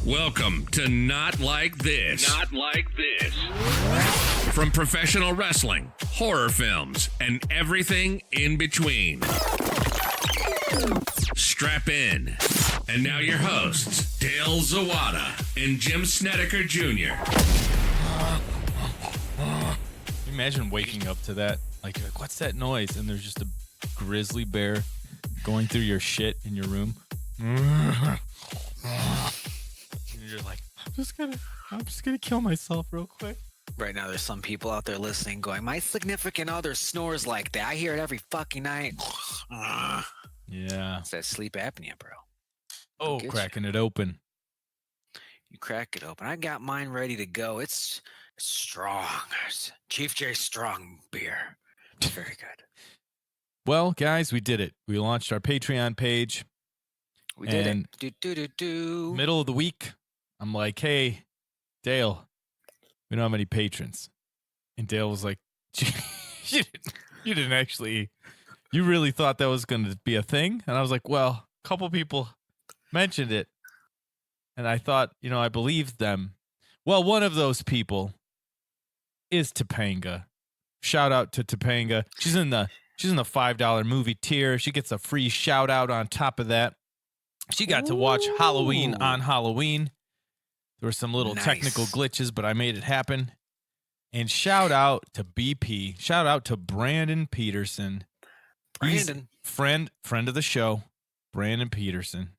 Welcome to Not Like This. Not like this. From professional wrestling, horror films, and everything in between. Strap in. And now your hosts, Dale Zawada and Jim Snedeker Jr. Imagine waking up to that. Like, what's that noise? And there's just a grizzly bear going through your shit in your room. And you're like, I'm just gonna kill myself real quick. Right now, there's some people out there listening going, my significant other snores like that. I hear it every fucking night. Yeah. It's that sleep apnea, bro. Oh, cracking it open. You crack it open. I got mine ready to go. It's strong. It's Chief J Strong beer. It's very good. Well, guys, we did it. We launched our Patreon page. We did it. Middle of the week, I'm like, hey, Dale, we don't have any patrons. And Dale was like, you didn't actually, you really thought that was going to be a thing? And I was like, well, a couple people mentioned it. And I thought, I believed them. Well, one of those people is Topanga. Shout out to Topanga. She's in the $5 movie tier. She gets a free shout out on top of that. She got to watch Halloween on Halloween. There were some little technical glitches, but I made it happen. And shout out to BP. Shout out to Brandon Peterson. Brandon. Friend of the show, Brandon Peterson.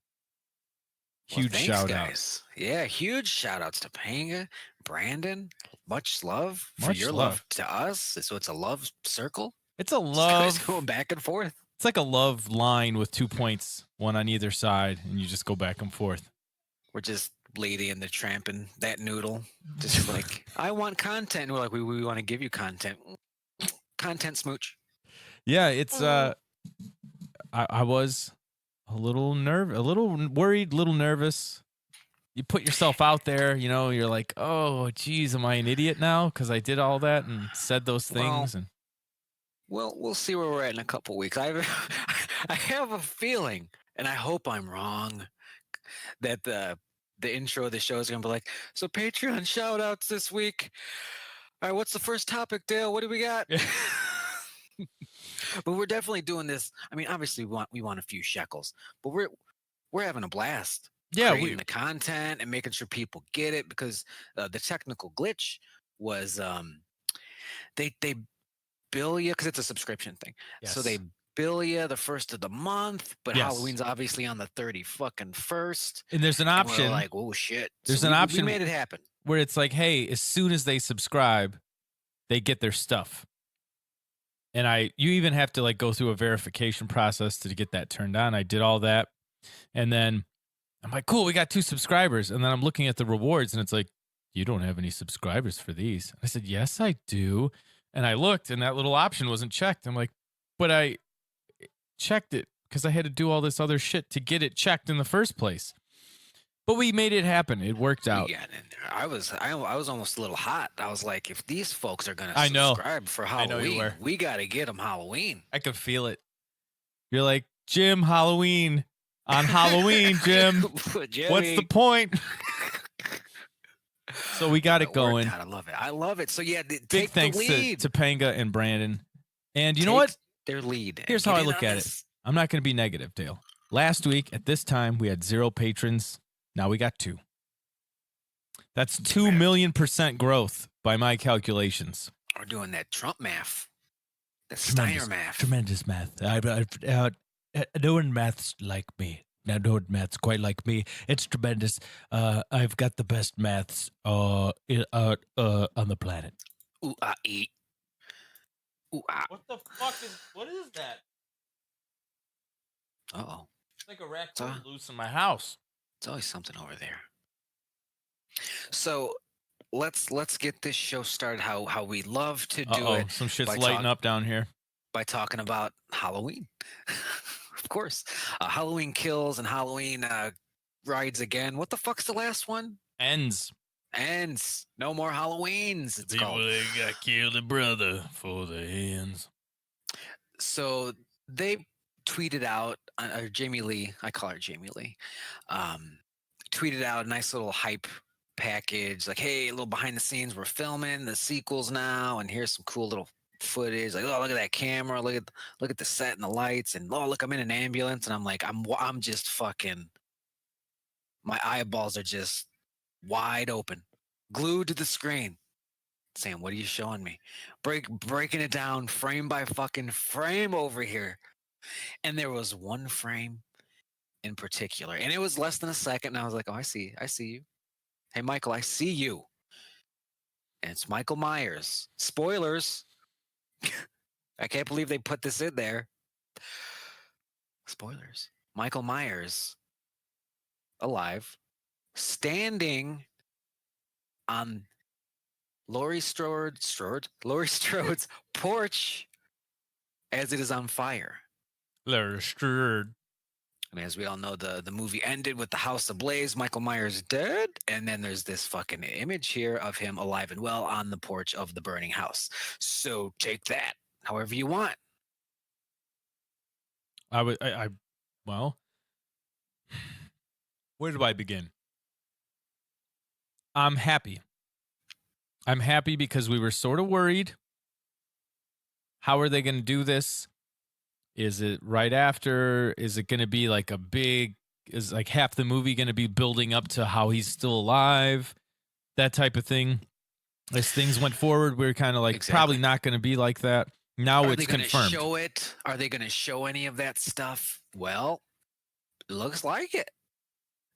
Huge shout out. Yeah, huge shout outs to Topanga, Brandon. Much love for your love to us. So it's a love circle. It's a love. Just going back and forth. It's like a love line with 2 points, one on either side, and you just go back and forth. We're just Lady and the Tramp and that noodle. Just like, I want content. And we're like, we want to give you content. Content smooch. Yeah, it's I was a little worried, a little nervous. You put yourself out there, you're like, oh, geez, am I an idiot now? Because I did all that and said those things. Well, we'll see where we're at in a couple weeks. I have a feeling, and I hope I'm wrong, that the intro of the show is going to be like, so Patreon shout outs this week. All right, what's the first topic, Dale? What do we got? But we're definitely doing this. I mean, obviously we want a few shekels, but we're having a blast. Yeah, creating the content and making sure people get it, because the technical glitch was they bill you because it's a subscription thing. Yes. So they bill you the first of the month, but yes. Halloween's obviously on the 31st. And there's an option. And we're like, oh shit. There's so an option. We made it happen. Where it's like, hey, as soon as they subscribe, they get their stuff. And you even have to go through a verification process to get that turned on. I did all that. And then I'm like, cool, we got 2 subscribers. And then I'm looking at the rewards and it's like, you don't have any subscribers for these. I said, yes, I do. And I looked and that little option wasn't checked. I'm like, but I checked it because I had to do all this other shit to get it checked in the first place. But we made it happen. It worked out. Yeah, I was almost a little hot. I was like, if these folks are going to subscribe for Halloween, we got to get them Halloween. I could feel it. You're like, Jim, Halloween. On Halloween, Jim. What's the point? So we got it going. I love it. I love it. So yeah, big thanks to Topanga and Brandon. And you know what? Their lead. Here's how I look at it. I'm not going to be negative, Dale. Last week at this time we had 0 patrons. Now we got 2. That's 2 million% growth by my calculations. We're doing that Trump math. That Steiner math. Tremendous math. No one maths like me. Now, no one maths quite like me. It's tremendous. I've got the best maths on the planet. Ooh, eat. Ooh, What the fuck what is that? Uh-oh. It's like a raccoon loose in my house. It's always something over there. So let's get this show started how we love to do it. Some shit's lighting up down here. By talking about Halloween. Of course. Halloween Kills and Halloween Rides Again. What the fuck's the last one? Ends. No more Halloweens. It's People called. that got killed a brother for the ends. So they tweeted out, or Jamie Lee, I call her Jamie Lee, tweeted out a nice little hype package, like, hey, a little behind the scenes, we're filming the sequels now, and here's some cool little footage. Like, oh, look at that camera, look at the set and the lights, and oh, look, I'm in an ambulance, and I'm like, I'm just fucking, my eyeballs are just wide open, glued to the screen, saying, what are you showing me? Breaking it down frame by fucking frame over here. And there was one frame in particular, and it was less than a second, and I was like, oh, I see you. Hey, Michael, I see you. And it's Michael Myers. Spoilers. I can't believe they put this in there. Spoilers. Michael Myers, alive, standing on Laurie Strode's porch as it is on fire. Laurie Strode. And as we all know, the movie ended with the house ablaze, Michael Myers dead, and then there's this fucking image here of him alive and well on the porch of the burning house. So take that however you want. Well, where do I begin? I'm happy. I'm happy because we were sort of worried. How are they going to do this? Is it right after? Is it going to be like is like half the movie going to be building up to how he's still alive? That type of thing. As things went forward, we were kind of like, probably not going to be like that. Now it's confirmed. Show it? Are they going to show any of that stuff? Well, looks like it.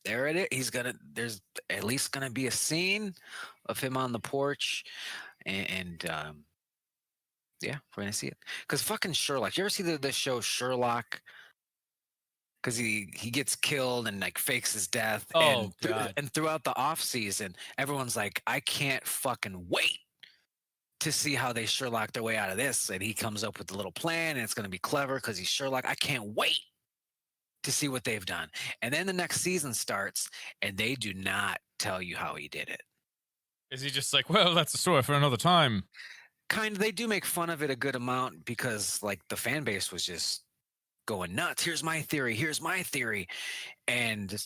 There it is. There's at least going to be a scene of him on the porch. And yeah, we're gonna see it. Because fucking Sherlock. You ever see the show Sherlock? Because he gets killed and like fakes his death. Oh, God. And throughout the off season, everyone's like, I can't fucking wait to see how they Sherlock their way out of this. And he comes up with a little plan, and it's gonna be clever because he's Sherlock. I can't wait to see what they've done. And then the next season starts, and they do not tell you how he did it. Is he just like, well, that's a story for another time? Kind of. They do make fun of it a good amount because like the fan base was just going nuts. Here's my theory. And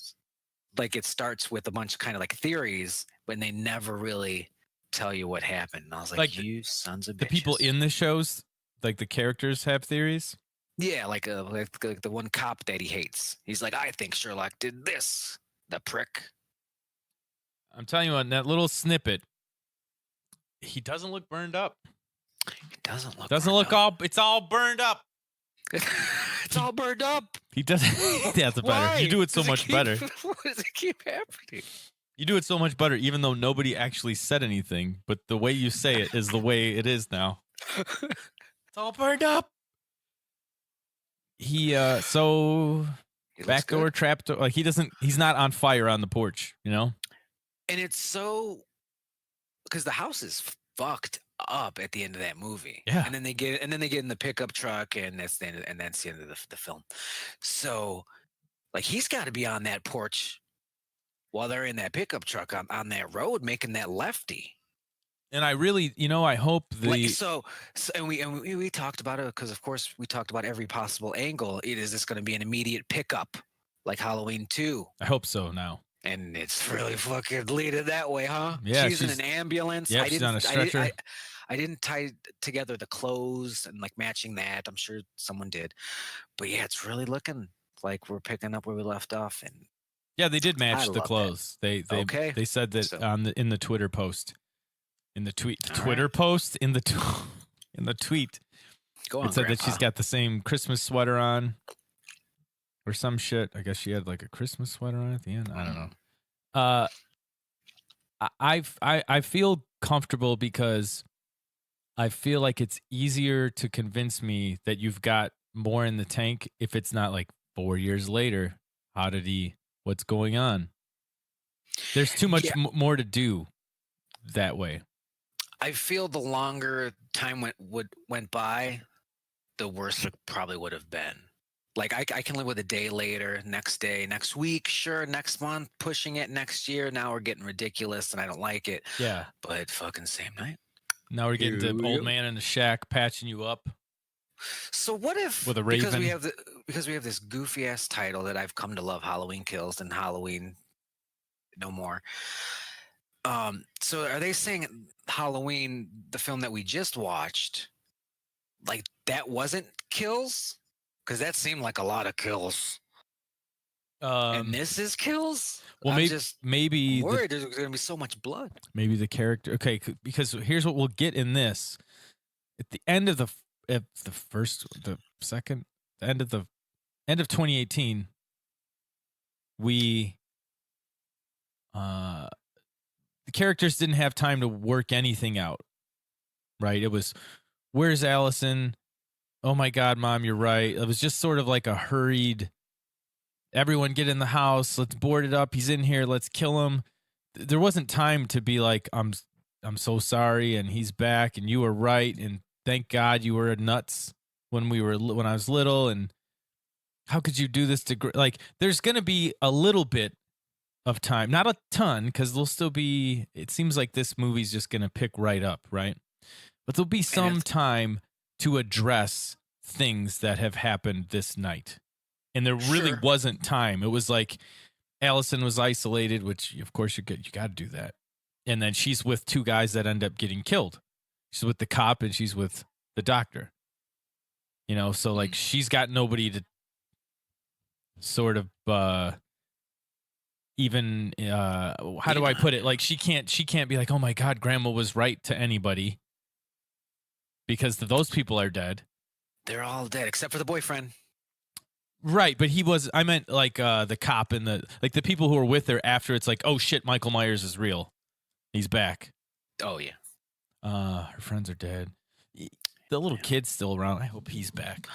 like it starts with a bunch of kind of like theories, but they never really tell you what happened. And I was like you sons of bitches. The people in the shows, like the characters have theories? Yeah, like the one cop that he hates. He's like, I think Sherlock did this. The prick. I'm telling you, on that little snippet, he doesn't look burned up. It doesn't look. It's all burned up. It's all burned up. He doesn't. That's better. You do it so much better. Why does it keep happening? You do it so much better, even though nobody actually said anything. But the way you say it is the way it is now. It's all burned up. So backdoor, trapdoor. Like he's not on fire on the porch, you know? And it's so, because the house is fucked up at the end of that movie. Yeah. And then they get in the pickup truck, and that's the end of the film. So like he's got to be on that porch while they're in that pickup truck on that road making that lefty. And I really, I hope and we talked about it because of course we talked about every possible angle. Is this going to be an immediate pickup like Halloween 2? I hope so now. And it's really fucking leaded that way, huh? Yeah, she's in an ambulance. Yeah, she's on a stretcher. I didn't tie together the clothes and like matching that. I'm sure someone did, but yeah, it's really looking like we're picking up where we left off. And yeah, they did match the clothes. They said that in the Twitter post, in the tweet, in the tweet. Go on, it said Grandpa. that she's got the same Christmas sweater on. Or some shit. I guess she had like a Christmas sweater on at the end. I don't know. I feel comfortable because I feel like it's easier to convince me that you've got more in the tank if it's not like 4 years later. What's going on? There's too much more to do that way. I feel the longer time went by, the worse it probably would have been. Like I can live with a day later, next day, next week, sure, next month, pushing it next year. Now we're getting ridiculous and I don't like it. Yeah. But fucking same night. Now we're getting the old man in the shack patching you up. So what if with a raven? Because we have this goofy ass title that I've come to love, Halloween Kills and Halloween no more. So are they saying Halloween, the film that we just watched, like that wasn't kills? Because that seemed like a lot of kills. And this is kills? Well, I'm maybe worried there's going to be so much blood. maybe the character. Okay, because here's what we'll get in this. At the end of the end of 2018, we the characters didn't have time to work anything out. Right? It was, where's Allison? Oh my God, Mom, you're right. It was just sort of like a hurried, everyone get in the house, let's board it up. He's in here, let's kill him. There wasn't time to be like, I'm so sorry, and he's back, and you were right, and thank God you were nuts when I was little, and how could you do this to like? There's gonna be a little bit of time, not a ton, because there'll still be. It seems like this movie's just gonna pick right up, right? But there'll be some time to address things that have happened this night, and there really wasn't time. It was like Allison was isolated, which of course you got to do that, and then she's with two guys that end up getting killed. She's with the cop and she's with the doctor. You know, so like she's got nobody to sort of even how do I put it? Like she can't be like, oh my God, Grandma was right to anybody, because those people are dead. They're all dead except for the boyfriend. Right, but I meant like the cop and the people who are with her after it's like, oh shit, Michael Myers is real. He's back. Oh yeah. Her friends are dead. The little kid's still around. I hope he's back.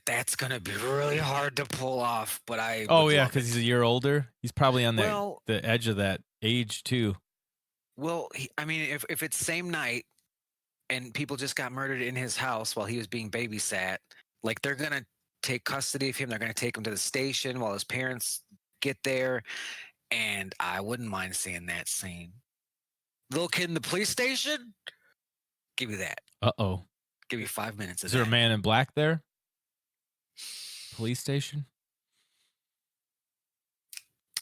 That's gonna be really hard to pull off, but I. Oh yeah, because he's a year older. He's probably on the edge of that age too. Well, I mean, if it's same night, and people just got murdered in his house while he was being babysat, like they're gonna take custody of him. They're gonna take him to the station while his parents get there, and I wouldn't mind seeing that scene. Little kid in the police station. Give me that. Uh-oh. Give me 5 minutes of Is there a man in black there? Police station?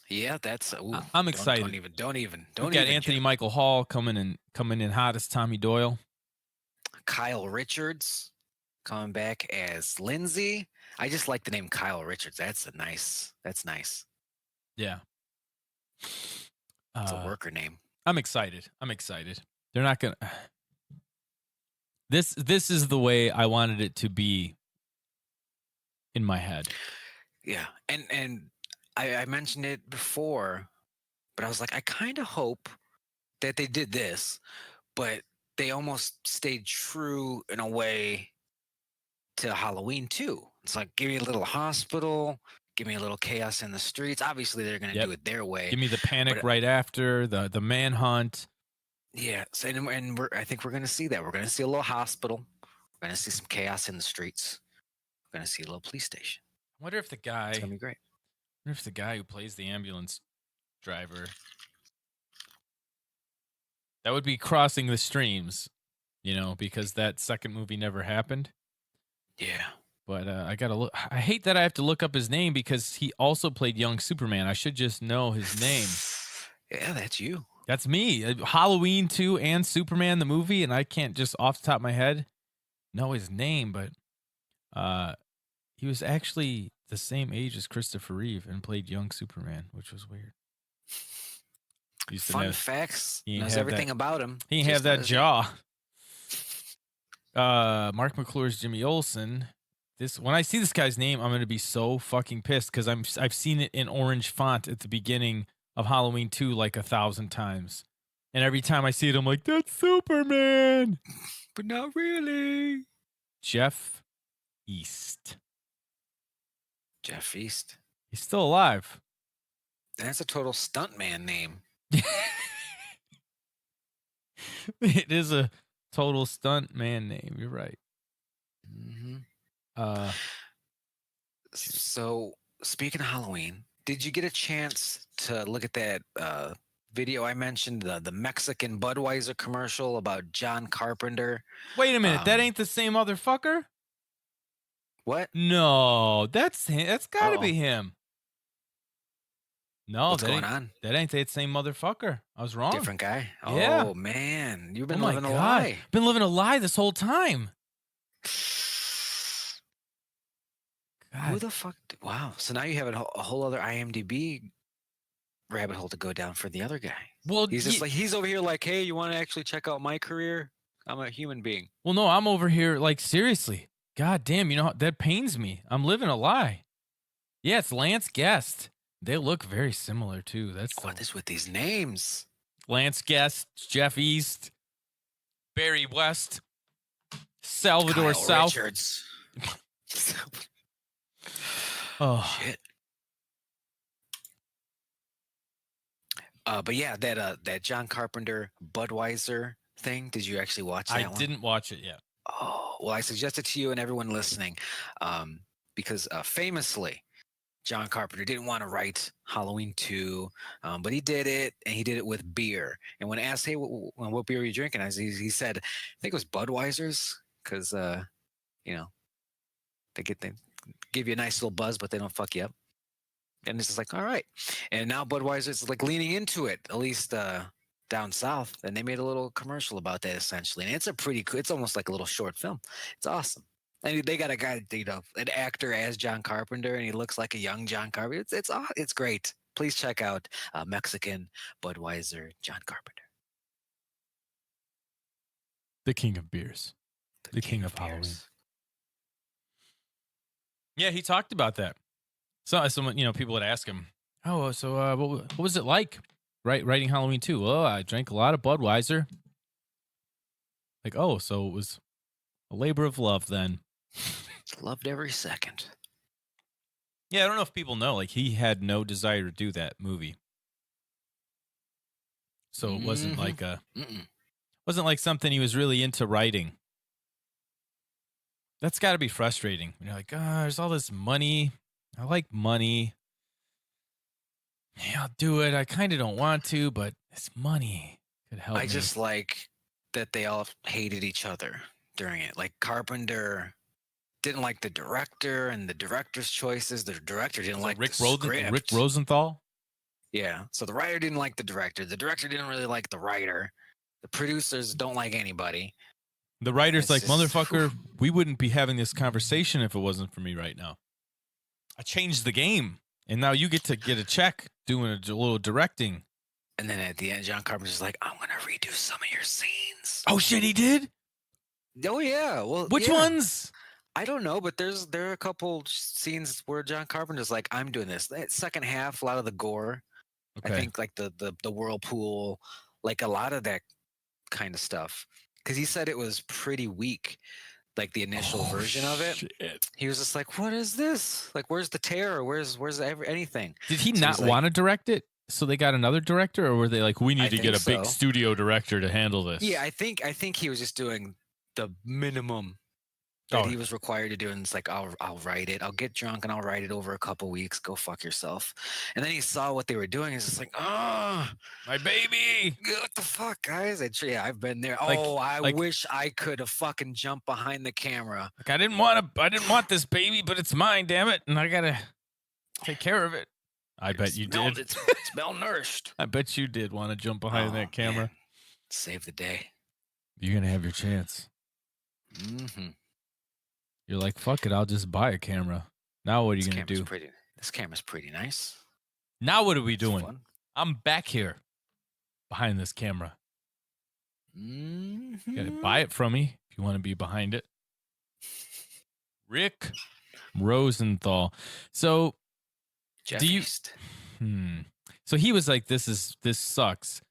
Yeah, that's. I'm excited. Don't even. We got Anthony Michael Hall coming in hot as Tommy Doyle. Kyle Richards coming back as Lindsay. I just like the name Kyle Richards. That's nice. Yeah. It's a worker name. I'm excited. They're not gonna. This is the way I wanted it to be in my head. Yeah, and I mentioned it before, but I was like, I kind of hope that they did this, but they almost stayed true in a way to Halloween too. It's like, give me a little hospital, give me a little chaos in the streets. Obviously, they're going to do it their way. Give me the panic right after the manhunt. Yeah, so, and I think we're going to see that. We're going to see a little hospital. We're going to see some chaos in the streets. We're going to see a little police station. I wonder if the guy. It's going to be great. I wonder if the guy who plays the ambulance driver. That would be crossing the streams, because that second movie never happened. Yeah. But I got to look. I hate that I have to look up his name because he also played young Superman. I should just know his name. Yeah, that's you. That's me. Halloween 2 and Superman the movie, and I can't just off the top of my head know his name, but he was actually the same age as Christopher Reeve and played young Superman, which was weird. Fun facts. He knows everything about him. He didn't have that jaw. Mark McClure's Jimmy Olsen. When I see this guy's name, I'm going to be so fucking pissed because I've seen it in orange font at the beginning of Halloween 2 like 1,000 times. And every time I see it, I'm like, that's Superman. But not really. Jeff East. Jeff East. He's still alive. That's a total stuntman name. It is a total stuntman name. You're right. Mm-hmm. So, speaking of Halloween, did you get a chance to look at that video I mentioned, the Mexican Budweiser commercial about John Carpenter? Wait a minute, that ain't the same motherfucker? What? No, that's him. That's got to be him. No, What's going on? that ain't that same motherfucker. I was wrong. Different guy. Yeah. Oh man, you've Oh been my living a God. lie. Been living a lie this whole time. Who God. the fuck? Wow. So now you have a whole other IMDb rabbit hole to go down for the other guy. Well, He's just like he's over here like, hey, you want to actually check out my career? I'm a human being. well, no, I'm over here like seriously. God damn, you know that pains me. I'm living a lie. Yeah, it's Lance Guest. They look very similar too. That's What is with these names? Lance Guest, Jeff East, Barry West, Salvador Kyle South. Richards. Oh, Shit. But yeah, that John Carpenter Budweiser thing. Did you actually watch that I one? didn't watch it yet. Oh, well, I suggest it to you and everyone listening, because famously, John Carpenter didn't want to write Halloween 2, but he did it, and he did it with beer. And when asked, "Hey, what beer are you drinking?" He said, "I think it was Budweiser's, because you know they give you a nice little buzz, but they don't fuck you up." And it's just like, all right. And now Budweiser is like leaning into it, at least down south. And they made a little commercial about that essentially. And it's a pretty cool, it's almost like a little short film. It's awesome. And they got a guy, an actor as John Carpenter, and he looks like a young John Carpenter. It's great. Please check out Mexican Budweiser John Carpenter. The king of beers. The king of Halloween. beers. Yeah, he talked about that. So someone, people would ask him, "Oh, so what was it like, writing Halloween 2?" "Oh, I drank a lot of Budweiser." Like, oh, so it was a labor of love then. Loved every second. Yeah, I don't know if people know. Like, he had no desire to do that movie, so it wasn't like wasn't like something he was really into writing. That's got to be frustrating. You're like, there's all this money. I like money. Yeah, I'll do it. I kind of don't want to, but it's money. Could help me. I just like that they all hated each other during it. Like Carpenter didn't like the director and the director's choices. The director didn't like the script. Rick Rosenthal? Yeah. So the writer didn't like the director. The director didn't really like the writer. The producers don't like anybody. The writer's like, It's just- motherfucker, we wouldn't be having this conversation if it wasn't for me right now. I changed the game, and now you get a check doing a little directing. And then at the end, John Carpenter's like, I'm going to redo some of your scenes. Oh, shit, he did? Oh, yeah. Well, Which yeah. ones? I don't know, but there are a couple scenes where John Carpenter's like, I'm doing this. That second half, a lot of the gore. Okay. I think like the whirlpool, like a lot of that kind of stuff. Because he said it was pretty weak, like the initial version of it. Shit. He was just like, what is this? Like, where's the terror? Where's anything? Did he So not he's like- want to direct it? So they got another director, or were they like, we need I to get think a big so. studio director to handle this? Yeah, I think he was just doing the minimum that Oh. he was required to do, and it's like, I'll write it. I'll get drunk and I'll write it over a couple weeks. Go fuck yourself. And then he saw what they were doing. He's just like, oh, My baby. what the fuck, guys? I've been there. Like- Oh, I like- wish I could have fucking jumped behind the camera. Like, I didn't want this baby, but it's mine, damn it, and I gotta take care of it. I bet you did. It's malnourished. I bet you did want to jump behind Oh, that camera. man. Save the day. You're gonna have your chance. Mm-hmm. You're like, fuck it, I'll just buy a camera. Now what are you gonna do? This camera's pretty nice. Now what are we It's doing? fun. I'm back here behind this camera. Mhm. You gotta buy it from me if you want to be behind it. Rick Rosenthal. So Jeff do you- East. So he was like, this sucks.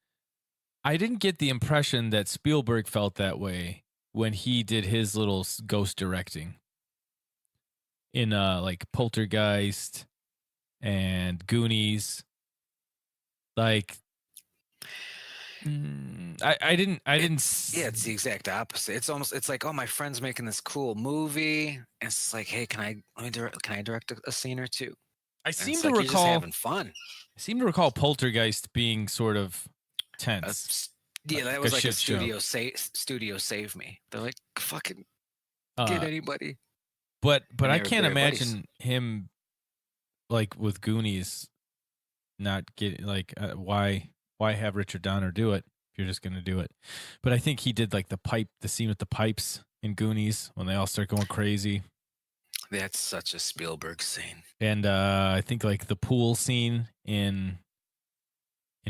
I didn't get the impression that Spielberg felt that way when he did his little ghost directing in like Poltergeist and Goonies. Like, I didn't. Yeah, it's the exact opposite. It's like, oh, my friend's making this cool movie, and it's like, hey, can I direct a scene or two? I And seem it's to like, you're just recall. having fun. I seem to recall Poltergeist being sort of tense. Yeah, that a was like a shit show. studio save me. They're like, fucking Uh, get anybody. but and I they were can't buddies. imagine him like with Goonies. not get like why have Richard Donner do it if you're just gonna do it? But I think he did like the scene with the pipes in Goonies when they all start going crazy. That's such a Spielberg scene. And I think like the pool scene in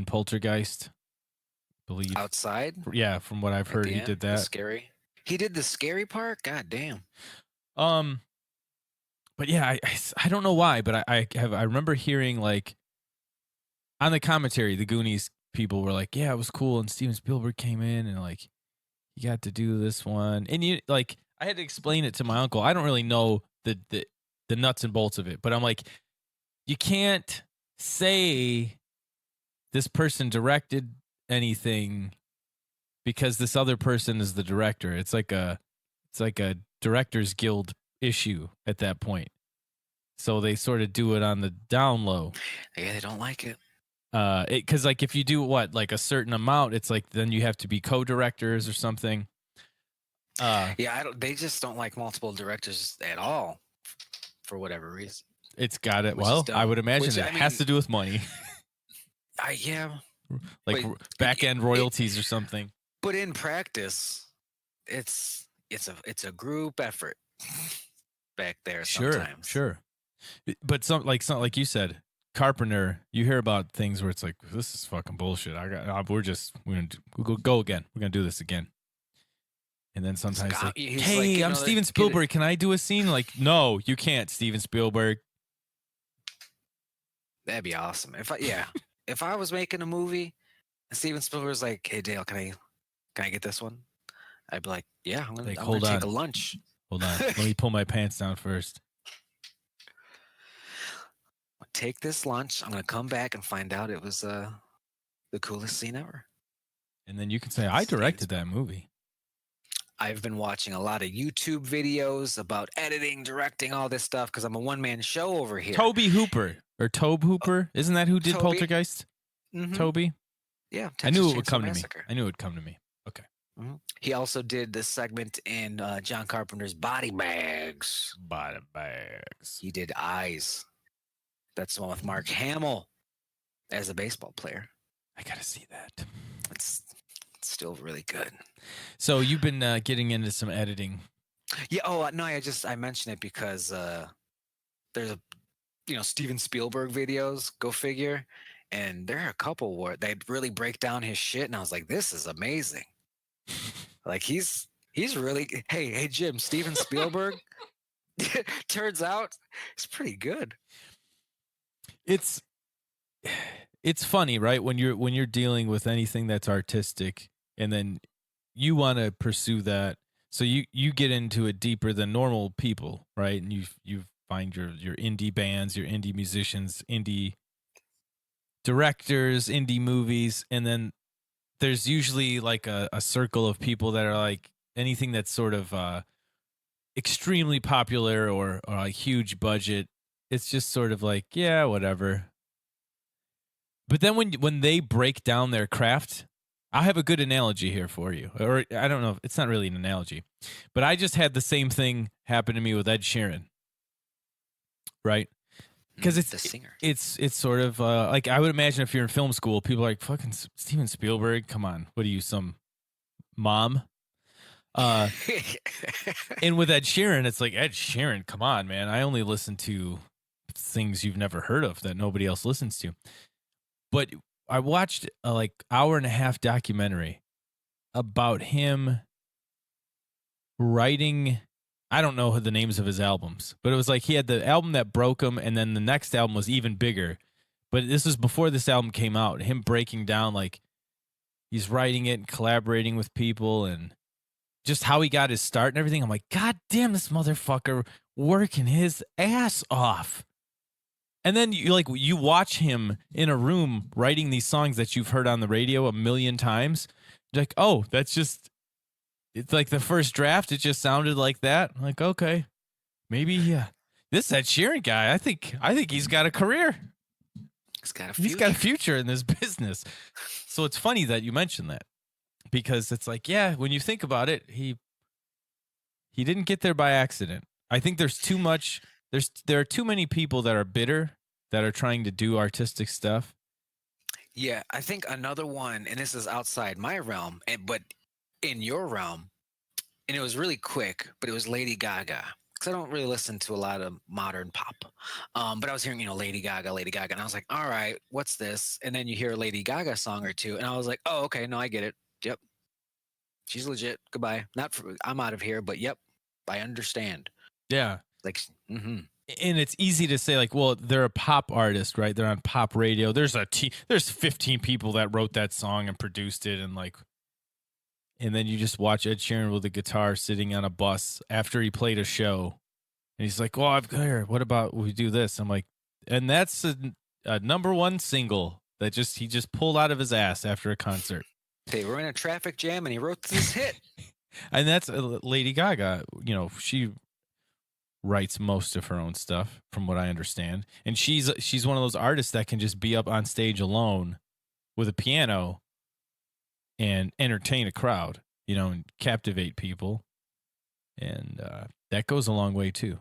Poltergeist, believe Outside. Yeah, from what I've heard, he did that. Scary. He did the scary part. God damn. But yeah, I don't know why, but I remember hearing like on the commentary, the Goonies people were like, yeah, it was cool, and Steven Spielberg came in and like you got to do this one, and you like I had to explain it to my uncle. I don't really know the nuts and bolts of it, but I'm like, you can't say this person directed anything because this other person is the director. It's like a Directors Guild issue at that point. So they sort of do it on the down low. Yeah, they don't like it. Because like if you do like a certain amount, it's like then you have to be co-directors or something. Yeah, they just don't like multiple directors at all for whatever reason. It's got it. Well, I would imagine it has to do with money. Yeah. Like back end royalties or something. But in practice, it's a group effort back there sometimes. Sure. But like you said, Carpenter, you hear about things where it's like, this is fucking bullshit. We're gonna go again. We're gonna do this again. And then sometimes hey, I'm Steven Spielberg. Can I do a scene? Like, no, you can't, Steven Spielberg. That'd be awesome. If I was making a movie and Steven Spielberg's like, hey Dale, can I get this one? I'd be like, yeah, I'm gonna take a lunch. Hold on. Let me pull my pants down first. Take this lunch. I'm gonna come back and find out it was the coolest scene ever. And then you can say, I directed that movie. I've been watching a lot of YouTube videos about editing, directing, all this stuff because I'm a one-man show over here. Tobe Hooper. Isn't that who did Poltergeist? Mm-hmm. Toby? Yeah. I knew it would come to me. Okay. Mm-hmm. He also did this segment in John Carpenter's Body Bags. He did Eyes. That's the one with Mark Hamill as a baseball player. I gotta see that. It's still really good. So you've been getting into some editing. Yeah. Oh no, I mentioned it because there's Steven Spielberg videos. Go figure. And there are a couple where they really break down his shit, and I was like, this is amazing. Like he's really hey Jim, Steven Spielberg. Turns out it's pretty good. It's funny, right? When you're dealing with anything that's artistic, and then you want to pursue that, so you get into it deeper than normal people, right? And you find your indie bands, your indie musicians, indie directors, indie movies, and then there's usually like a circle of people that are like anything that's sort of extremely popular or a huge budget. It's just sort of like, yeah, whatever. But then when they break down their craft, I have a good analogy here for you. Or I don't know, it's not really an analogy. But I just had the same thing happen to me with Ed Sheeran. Right? Because it's the singer. It's sort of like I would imagine if you're in film school, people are like, fucking Steven Spielberg, come on. What are you, some mom? And with Ed Sheeran, it's like, Ed Sheeran, come on, man. I only listen to things you've never heard of that nobody else listens to. But I watched a like hour and a half documentary about him writing. I don't know the names of his albums, but it was like he had the album that broke him, and then the next album was even bigger. But this was before this album came out. Him breaking down like he's writing it and collaborating with people and just how he got his start and everything. I'm like, God damn, this motherfucker working his ass off. And then you watch him in a room writing these songs that you've heard on the radio a million times. You're like, oh, it's like the first draft. It just sounded like that. I'm like, okay, maybe this Ed Sheeran guy. I think he's got a career. He's got a future in this business. So it's funny that you mentioned that because it's like, yeah, when you think about it, he didn't get there by accident. I think there's too much. There are too many people that are bitter that are trying to do artistic stuff. Yeah, I think another one, and this is outside my realm, but in your realm, and it was really quick, but it was Lady Gaga. Because I don't really listen to a lot of modern pop. But I was hearing, Lady Gaga, and I was like, all right, what's this? And then you hear a Lady Gaga song or two, and I was like, oh, okay, no, I get it. Yep. She's legit. Goodbye. I'm out of here, but yep, I understand. Yeah. Like, mm-hmm. And it's easy to say, like, well, they're a pop artist, right? They're on pop radio. There's 15 people that wrote that song and produced it, and then you just watch Ed Sheeran with a guitar sitting on a bus after he played a show, and he's like, "Well, I've got here. What about we do this?" I'm like, and that's a number one single that he just pulled out of his ass after a concert. They were in a traffic jam, and he wrote this hit. And that's Lady Gaga. She writes most of her own stuff, from what I understand, and she's one of those artists that can just be up on stage alone with a piano and entertain a crowd, and captivate people, and that goes a long way too.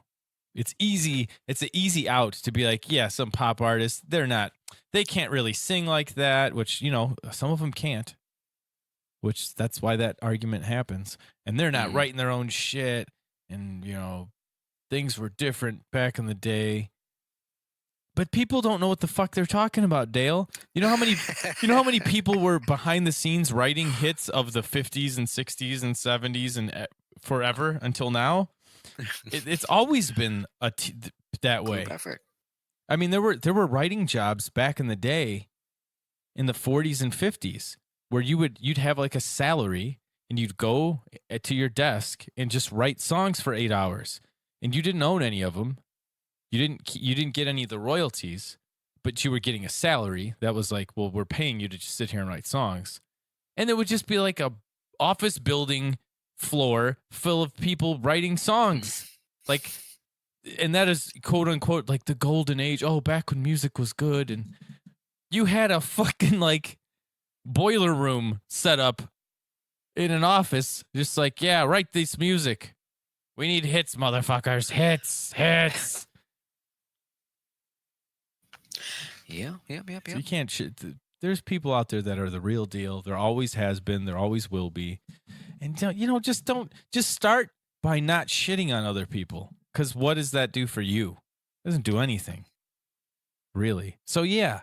It's easy. It's an easy out to be like, yeah, some pop artists, they can't really sing like that, which some of them can't. Which that's why that argument happens, and they're not writing their own shit, and things were different back in the day. But people don't know what the fuck they're talking about, Dale. You know how many people were behind the scenes writing hits of the 50s and 60s and 70s and forever until now? It's always been that way. I mean, there were writing jobs back in the day in the 40s and 50s where you'd have like a salary and you'd go to your desk and just write songs for 8 hours, and you didn't own any of them. You didn't get any of the royalties, but you were getting a salary that was like, well, we're paying you to just sit here and write songs. And it would just be like a office building floor full of people writing songs. Like, and that is quote unquote like the golden age. Oh, back when music was good. And you had a fucking like boiler room set up in an office. Just like, yeah, write this music. We need hits, motherfuckers. Hits. Yeah. So you can't. There's people out there that are the real deal. There always has been. There always will be. And just start by not shitting on other people. Because what does that do for you? It doesn't do anything, really. So yeah,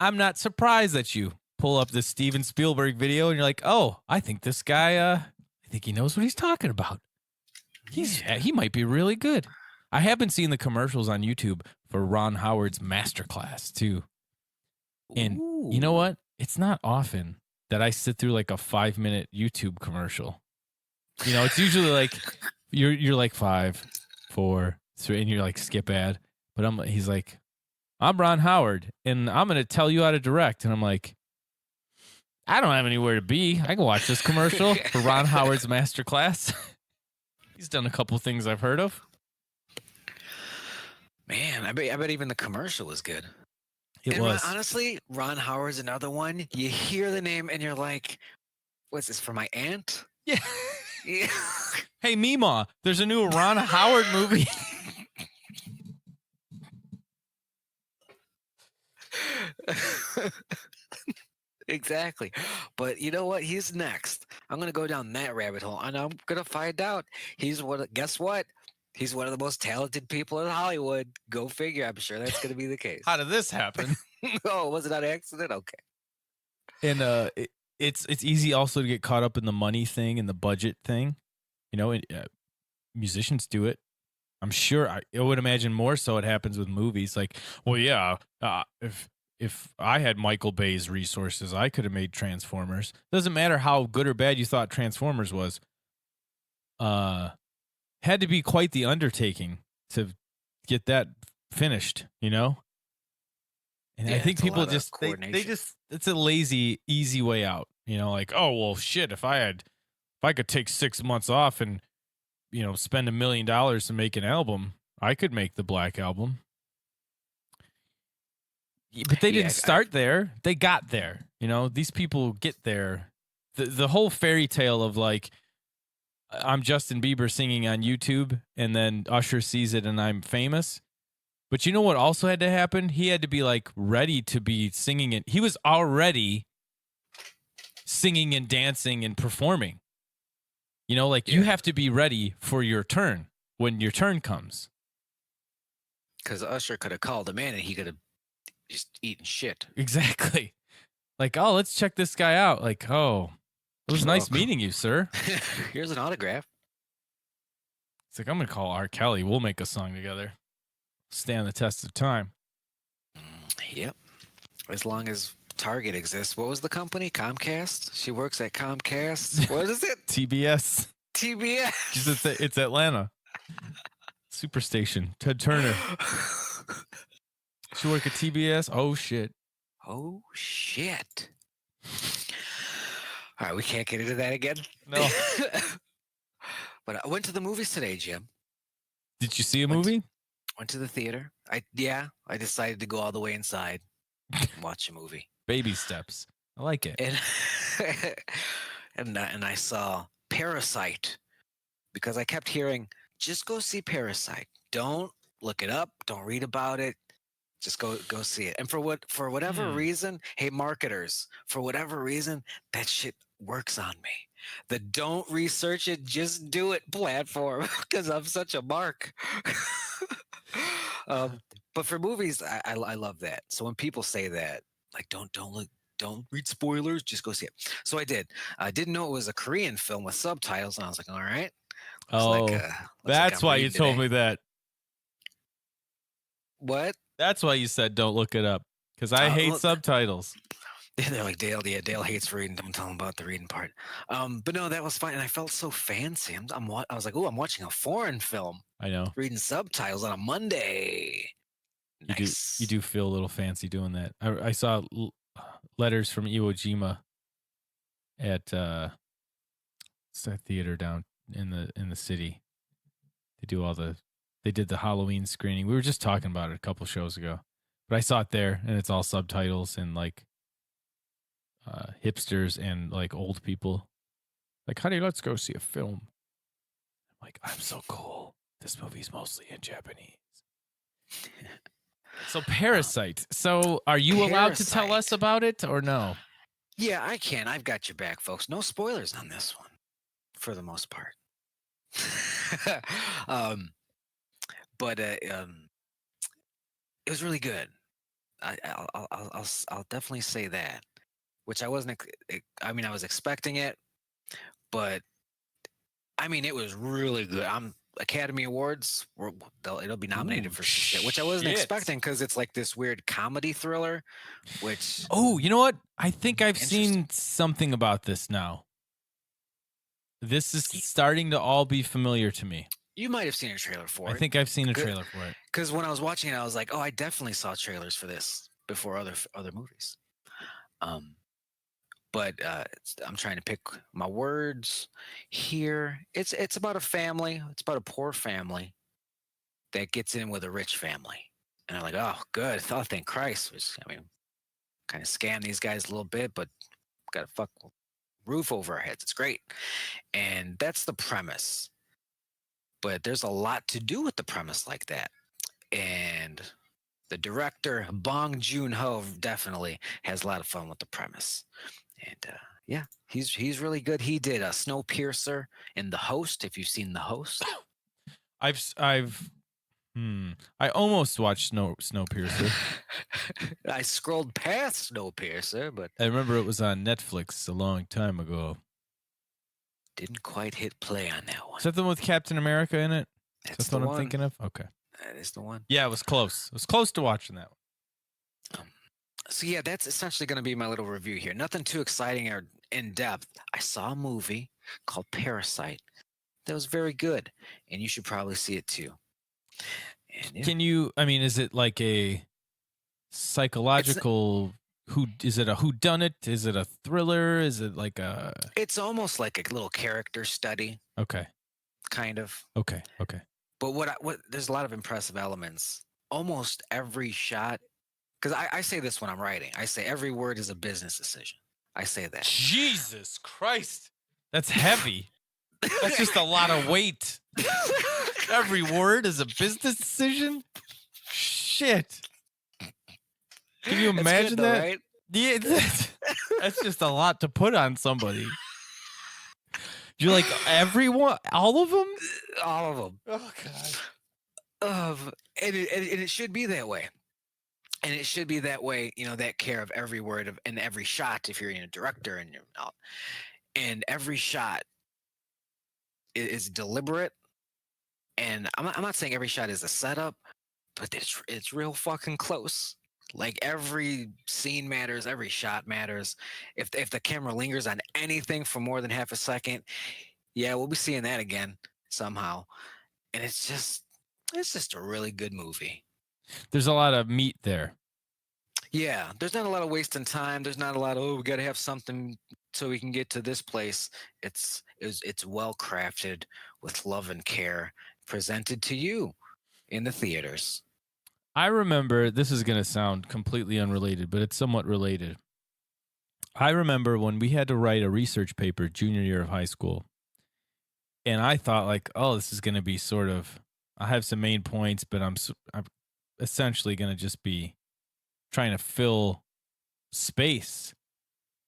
I'm not surprised that you pull up this Steven Spielberg video and you're like, oh, I think this guy. I think he knows what he's talking about. He might be really good. I have been seeing the commercials on YouTube for Ron Howard's masterclass too. And you know what? It's not often that I sit through like a 5-minute YouTube commercial. It's usually like you're like 5, 4, 3, and you're like skip ad. But he's like, I'm Ron Howard, and I'm gonna tell you how to direct. And I'm like, I don't have anywhere to be. I can watch this commercial for Ron Howard's masterclass. He's done a couple things I've heard of. Man, I bet even the commercial was good. It was. Honestly, Ron Howard's another one. You hear the name and you're like, what's this, for my aunt? Yeah. Yeah. Hey, Meemaw, there's a new Ron Howard movie. Exactly. But you know what? He's next. I'm going to go down that rabbit hole, and I'm going to find out. Guess what? He's one of the most talented people in Hollywood. Go figure. I'm sure that's going to be the case. How did this happen? Oh, was it an accident? Okay. And it's easy also to get caught up in the money thing and the budget thing. Musicians do it. I'm sure. I would imagine more so it happens with movies. Like, well, yeah, if I had Michael Bay's resources, I could have made Transformers. Doesn't matter how good or bad you thought Transformers was. Had to be quite the undertaking to get that finished, And Yeah, I think it's a people lot of just they coordination. it's a lazy, easy way out. Like, oh well, shit. If I could take 6 months off and spend $1 million to make an album, I could make the Black Album. But they didn't start there. They got there. These people get there. The whole fairy tale of like, I'm Justin Bieber singing on YouTube and then Usher sees it and I'm famous. But you know what also had to happen? He had to be like ready to be singing it. He was already singing and dancing and performing. You know, like you have to be ready for your turn when your turn comes. Because Usher could have called him in and he could have just eaten shit. Exactly. Like, oh, let's check this guy out. Like, oh, it was nice meeting you, sir. Here's an autograph. It's like, I'm going to call R. Kelly. We'll make a song together. Stand the test of time. Yep. As long as Target exists. What was the company? Comcast? She works at Comcast. What is it? TBS. TBS. It's Atlanta. Superstation. Ted Turner. She work at TBS? Oh, shit. Oh, shit. All right, we can't get into that again. No. But I went to the movies today, Jim. Did you see a movie? Went to the theater. I decided to go all the way inside and watch a movie. Baby steps. I like it. And I saw Parasite because I kept hearing, just go see Parasite. Don't look it up. Don't read about it. Just go see it. And for whatever reason, hey marketers, for whatever reason, that shit works on me. The don't research it, just do it platform because I'm such a mark. But for movies, I love that. So when people say that, like don't read spoilers, just go see it. So I did. I didn't know it was a Korean film with subtitles, and I was like, all right. That's why you told me that. What? That's why you said don't look it up, because I hate subtitles. They're like, Dale hates reading. Don't tell him about the reading part. But no, that was fine, and I felt so fancy. I was like, oh, I'm watching a foreign film. I know. Reading subtitles on a Monday. Nice. You do feel a little fancy doing that. I saw letters from Iwo Jima at it's that theater down in the city. They did the Halloween screening. We were just talking about it a couple shows ago, but I saw it there, and it's all subtitles and like hipsters and like old people. Like, honey, let's go see a film. I'm like, I'm so cool. This movie's mostly in Japanese. So Parasite. So are you allowed to tell us about it or no? Yeah, I can. I've got your back, folks. No spoilers on this one, for the most part. But it was really good. I'll definitely say that. Which I wasn't. I mean, I was expecting it, but I mean, it was really good. Academy Awards, it'll be nominated for shit, which I wasn't expecting because it's like this weird comedy thriller. Which you know what? I think I've seen something about this now. This is starting to all be familiar to me. You might have seen a trailer for it. I think I've seen a trailer for it. Because when I was watching it, I was like, oh, I definitely saw trailers for this before other movies. But I'm trying to pick my words here. It's about a family. It's about a poor family that gets in with a rich family. And I'm like, oh, good. Oh, thank Christ. Kind of scam these guys a little bit, but got a fuck roof over our heads. It's great. And that's the premise. But there's a lot to do with the premise like that. And the director, Bong Joon-ho, definitely has a lot of fun with the premise. And yeah, he's really good. He did a Snowpiercer in The Host, if you've seen The Host. I almost watched Snowpiercer. I scrolled past Snowpiercer, but I remember it was on Netflix a long time ago. Didn't quite hit play on that one. Is that the one with Captain America in it? That's what I'm thinking of? Okay. That is the one. Yeah, it was close. It was close to watching that one. So yeah, that's essentially going to be my little review here. Nothing too exciting or in depth. I saw a movie called Parasite that was very good, and you should probably see it too. And, yeah. Can you? I mean, is it like a psychological? Is it a whodunit? Is it a thriller? Is it like a? It's almost like a little character study. Okay. Kind of. Okay. But what there's a lot of impressive elements. Almost every shot. Because I say this when I'm writing. I say every word is a business decision. I say that. Jesus Christ. That's heavy. That's just a lot of weight. Every word is a business decision? shit. Can you It's imagine good though, that? right? Yeah, that's just a lot to put on somebody. You're like, everyone, all of them? All of them. Oh, God. And it should be that way. And it should be that way, that care of every word of and every shot if you're a director and every shot is deliberate. And I'm not saying every shot is a setup, but it's real fucking close. Like every scene matters, every shot matters. If the camera lingers on anything for more than half a second, yeah, we'll be seeing that again somehow. And it's just a really good movie. There's a lot of meat there. Yeah, there's not a lot of wasting time. There's not a lot of we got to have something so we can get to this place. It's well crafted with love and care, presented to you in the theaters. I remember, this is going to sound completely unrelated, but it's somewhat related. I remember when we had to write a research paper junior year of high school, and I thought like, oh, this is going to be sort of, I have some main points, but I'm essentially going to just be trying to fill space,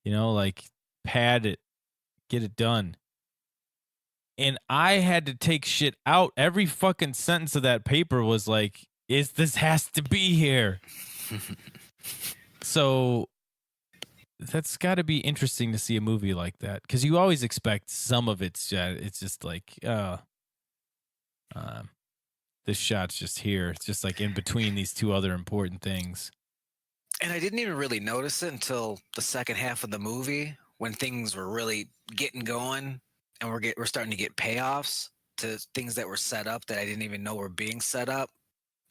like pad it, get it done. And I had to take shit out. Every fucking sentence of that paper was like, this has to be here. So that's got to be interesting to see a movie like that, because you always expect some of it's just like, this shot's just here. It's just like in between these two other important things. And I didn't even really notice it until the second half of the movie when things were really getting going and we're starting to get payoffs to things that were set up that I didn't even know were being set up.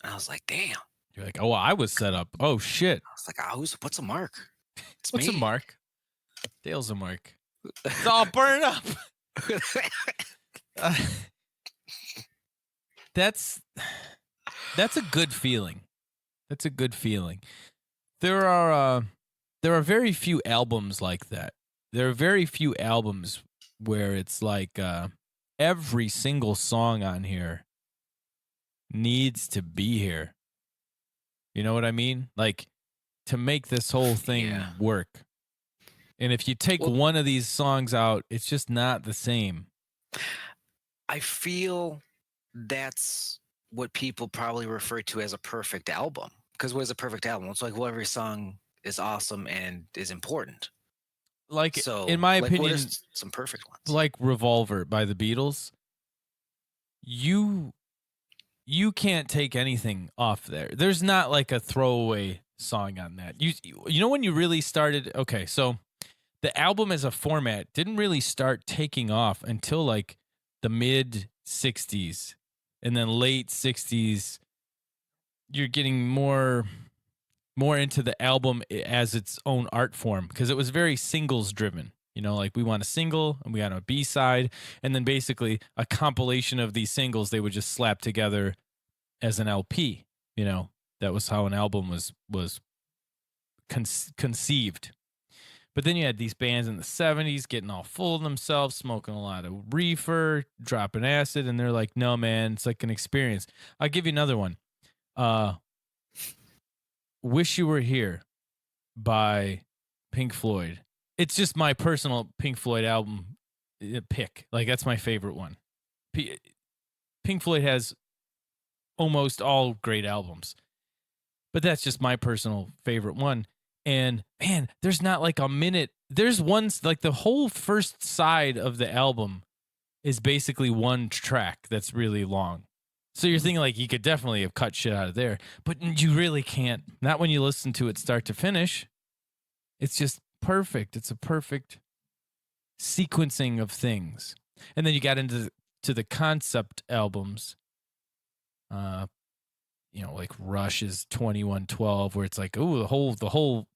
And I was like, damn. You're like, oh, I was set up. Oh, shit. I was like, what's a mark? It's What's me. a mark? Dale's a mark. It's all burned up. That's a good feeling. That's a good feeling. There are very few albums like that. There are very few albums where it's like every single song on here needs to be here. You know what I mean? Like, to make this whole thing work. And if you take one of these songs out, it's just not the same. I feel that's what people probably refer to as a perfect album. Because what is a perfect album? It's like, well, every song is awesome and is important. Like, so, in my what opinion, are some perfect ones? Like Revolver by the Beatles, you can't take anything off there. There's not like a throwaway song on that. You know when you really started, okay, so the album as a format didn't really start taking off until like the mid 60s, and then late 60s you're getting more into the album as its own art form, because it was very singles driven. Like we want a single and we got a B-side, and then basically a compilation of these singles they would just slap together as an LP. That was how an album was conceived. But then you had these bands in the 70s getting all full of themselves, smoking a lot of reefer, dropping acid, and they're like, no, man, it's like an experience. I'll give you another one. Wish You Were Here by Pink Floyd. It's just my personal Pink Floyd album pick. Like, that's my favorite one. Pink Floyd has almost all great albums, but that's just my personal favorite one. And man, there's not like a minute. There's one, like the whole first side of the album is basically one track that's really long. So you're thinking like you could definitely have cut shit out of there, but you really can't. Not when you listen to it start to finish. It's just perfect. It's a perfect sequencing of things. And then you got into the concept albums. Like Rush's 2112, where it's like, oh, the whole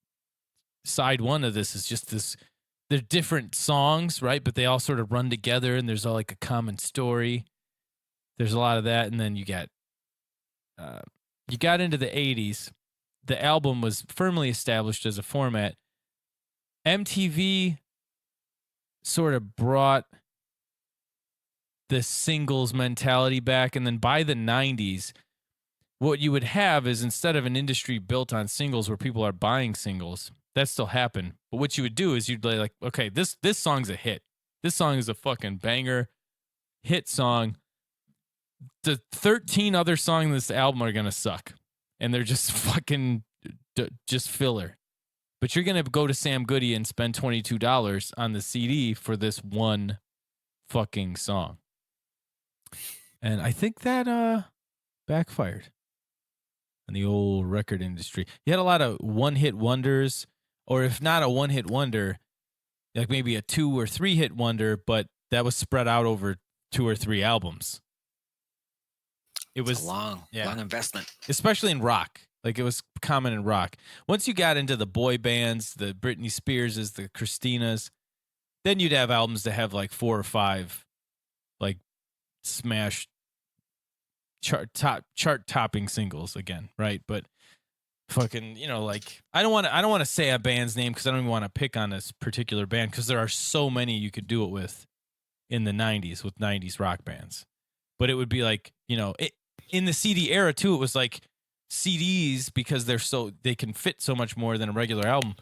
side one of this is just this. They're different songs, right? But they all sort of run together, and there's all like a common story. There's a lot of that, and then you got into the 80s. The album was firmly established as a format. MTV sort of brought the singles mentality back, and then by the 90s, what you would have is instead of an industry built on singles where people are buying singles, that still happened. But what you would do is you'd be like, okay, this song's a hit. This song is a fucking banger, hit song. The 13 other songs in this album are gonna suck, and they're just fucking just filler. But you're gonna go to Sam Goody and spend $22 on the CD for this one fucking song. And I think that backfired in the old record industry. You had a lot of one-hit wonders, or if not a one-hit wonder, like maybe a 2 or 3 hit wonder, but that was spread out over 2 or 3 albums. It was a long investment, especially in rock. Like it was common in rock. Once you got into the boy bands, the Britney Spearses, the Christinas, then you'd have albums that have like 4 or 5 like smash chart topping singles again, right? But fucking, like I don't want to say a band's name because I don't even want to pick on this particular band because there are so many you could do it with in the 90s with 90s rock bands. But it would be like, in the CD era too, it was like CDs, because they can fit so much more than a regular album.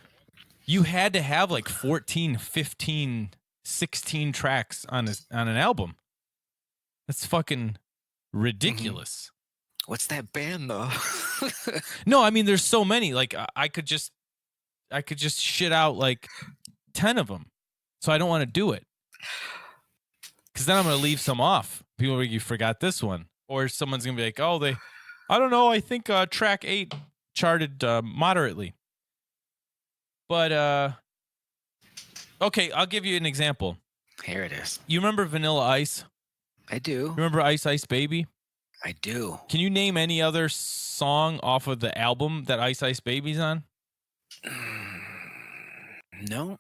You had to have like 14, 15, 16 tracks on an album. That's fucking ridiculous. What's that band though? No, I mean there's so many. Like I could just shit out like 10 of them. So I don't want to do it. Cuz then I'm going to leave some off. People are like, you forgot this one. Or someone's going to be like, "Oh, I don't know, I think track 8 charted moderately." But okay, I'll give you an example. Here it is. You remember Vanilla Ice? I do. Remember Ice Ice Baby? I do. Can you name any other song off of the album that Ice Ice Baby's on? No.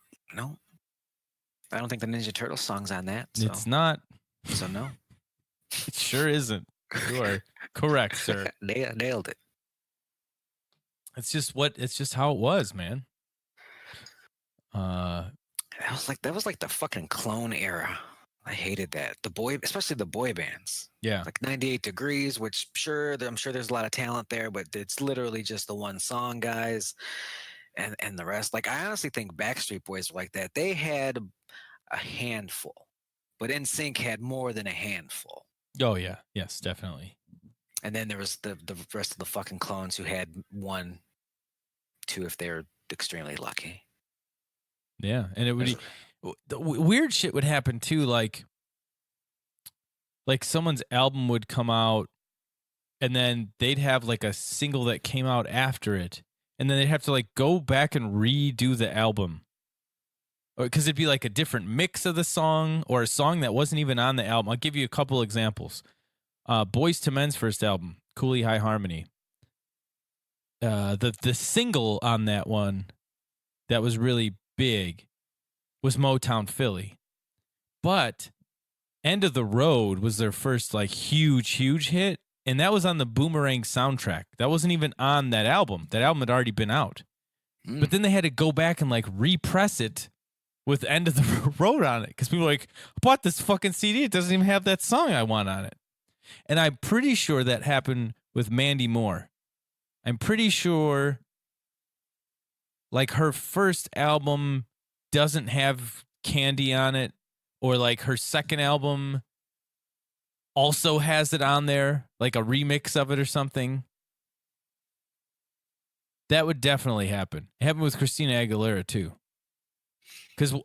I don't think the Ninja Turtles song's on that. So. It's not. So no. It sure isn't. You are correct, sir. Nailed it. It's just how it was, man. That was like the fucking clone era. I hated that. Especially the boy bands. Yeah. Like 98 Degrees, which I'm sure there's a lot of talent there, but it's literally just the one song, guys. And the rest. Like I honestly think Backstreet Boys were like that. They had a handful, but NSYNC had more than a handful. Oh yeah. Yes, definitely. And then there was the rest of the fucking clones who had 1, 2 if they were extremely lucky. Yeah, and it would be the weird shit would happen too, like someone's album would come out and then they'd have like a single that came out after it, and then they'd have to like go back and redo the album. Because it'd be like a different mix of the song or a song that wasn't even on the album. I'll give you a couple examples. Boyz II Men's first album, Cooley High Harmony. The single on that one that was really big was Motown Philly. But End of the Road was their first like huge hit, and that was on the Boomerang soundtrack. That wasn't even on that album. That album had already been out. But then they had to go back and like repress it with End of the Road on it, because people were like, I bought this fucking CD, it doesn't even have that song I want on it. And I'm pretty sure that happened with Mandy Moore. I'm pretty sure like her first album doesn't have Candy on it, or like her second album also has it on there, like a remix of it or something. That would definitely happen. It happened with Christina Aguilera too. Because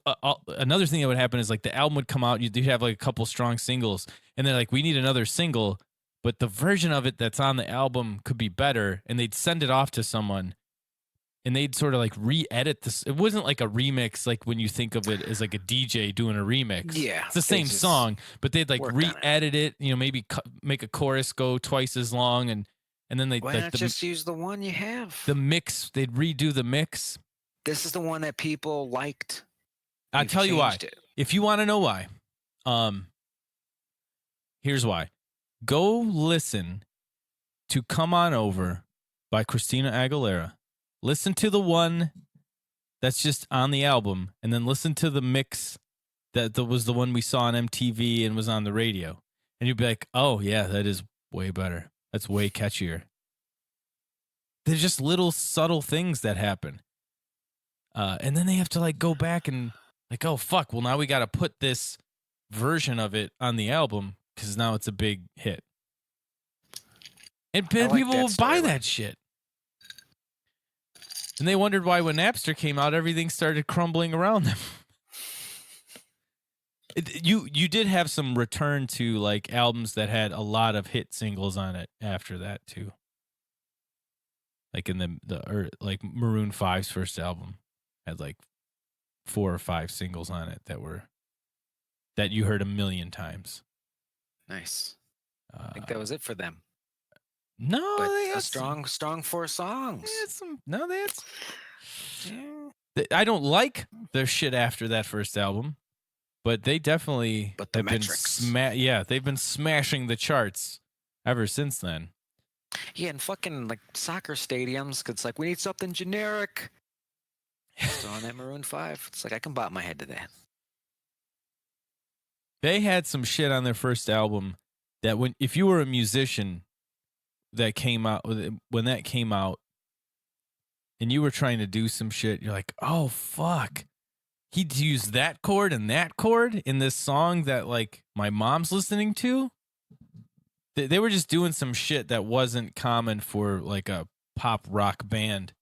another thing that would happen is like the album would come out, you'd have like a couple strong singles, and they're like, we need another single, but the version of it that's on the album could be better, and they'd send it off to someone, and they'd sort of like re-edit this. It wasn't like a remix, like when you think of it as like a DJ doing a remix. Yeah. It's the same song, but they'd like re-edit it, maybe make a chorus go twice as long, and then they'd Why not just use the one you have? The mix, they'd redo the mix. This is the one that people liked. I'll tell you why. If you want to know why, here's why. Go listen to Come On Over by Christina Aguilera. Listen to the one that's just on the album, and then listen to the mix that was the one we saw on MTV and was on the radio. And you'd be like, oh, yeah, that is way better. That's way catchier. There's just little subtle things that happen. And then they have to like go back and like, oh fuck, well now we got to put this version of it on the album because now it's a big hit. And like people that will buy storyline. that shit. And they wondered why when Napster came out, everything started crumbling around them. You did have some return to like albums that had a lot of hit singles on it after that too. Like in like Maroon 5's first album had like 4 or 5 singles on it that you heard a million times. Nice. I think that was it for them. No, But they a had strong 4 songs. they had I don't like their shit after that first album, but they definitely But the have metrics. they've been smashing the charts ever since then. Yeah, and fucking like soccer stadiums, 'cause it's like we need something generic. Still on that Maroon 5. It's like I can bop my head to that. They had some shit on their first album that if you were a musician that came out when that came out and you were trying to do some shit, you're like, oh fuck. He'd use that chord and that chord in this song that like my mom's listening to. They were just doing some shit that wasn't common for like a pop rock band.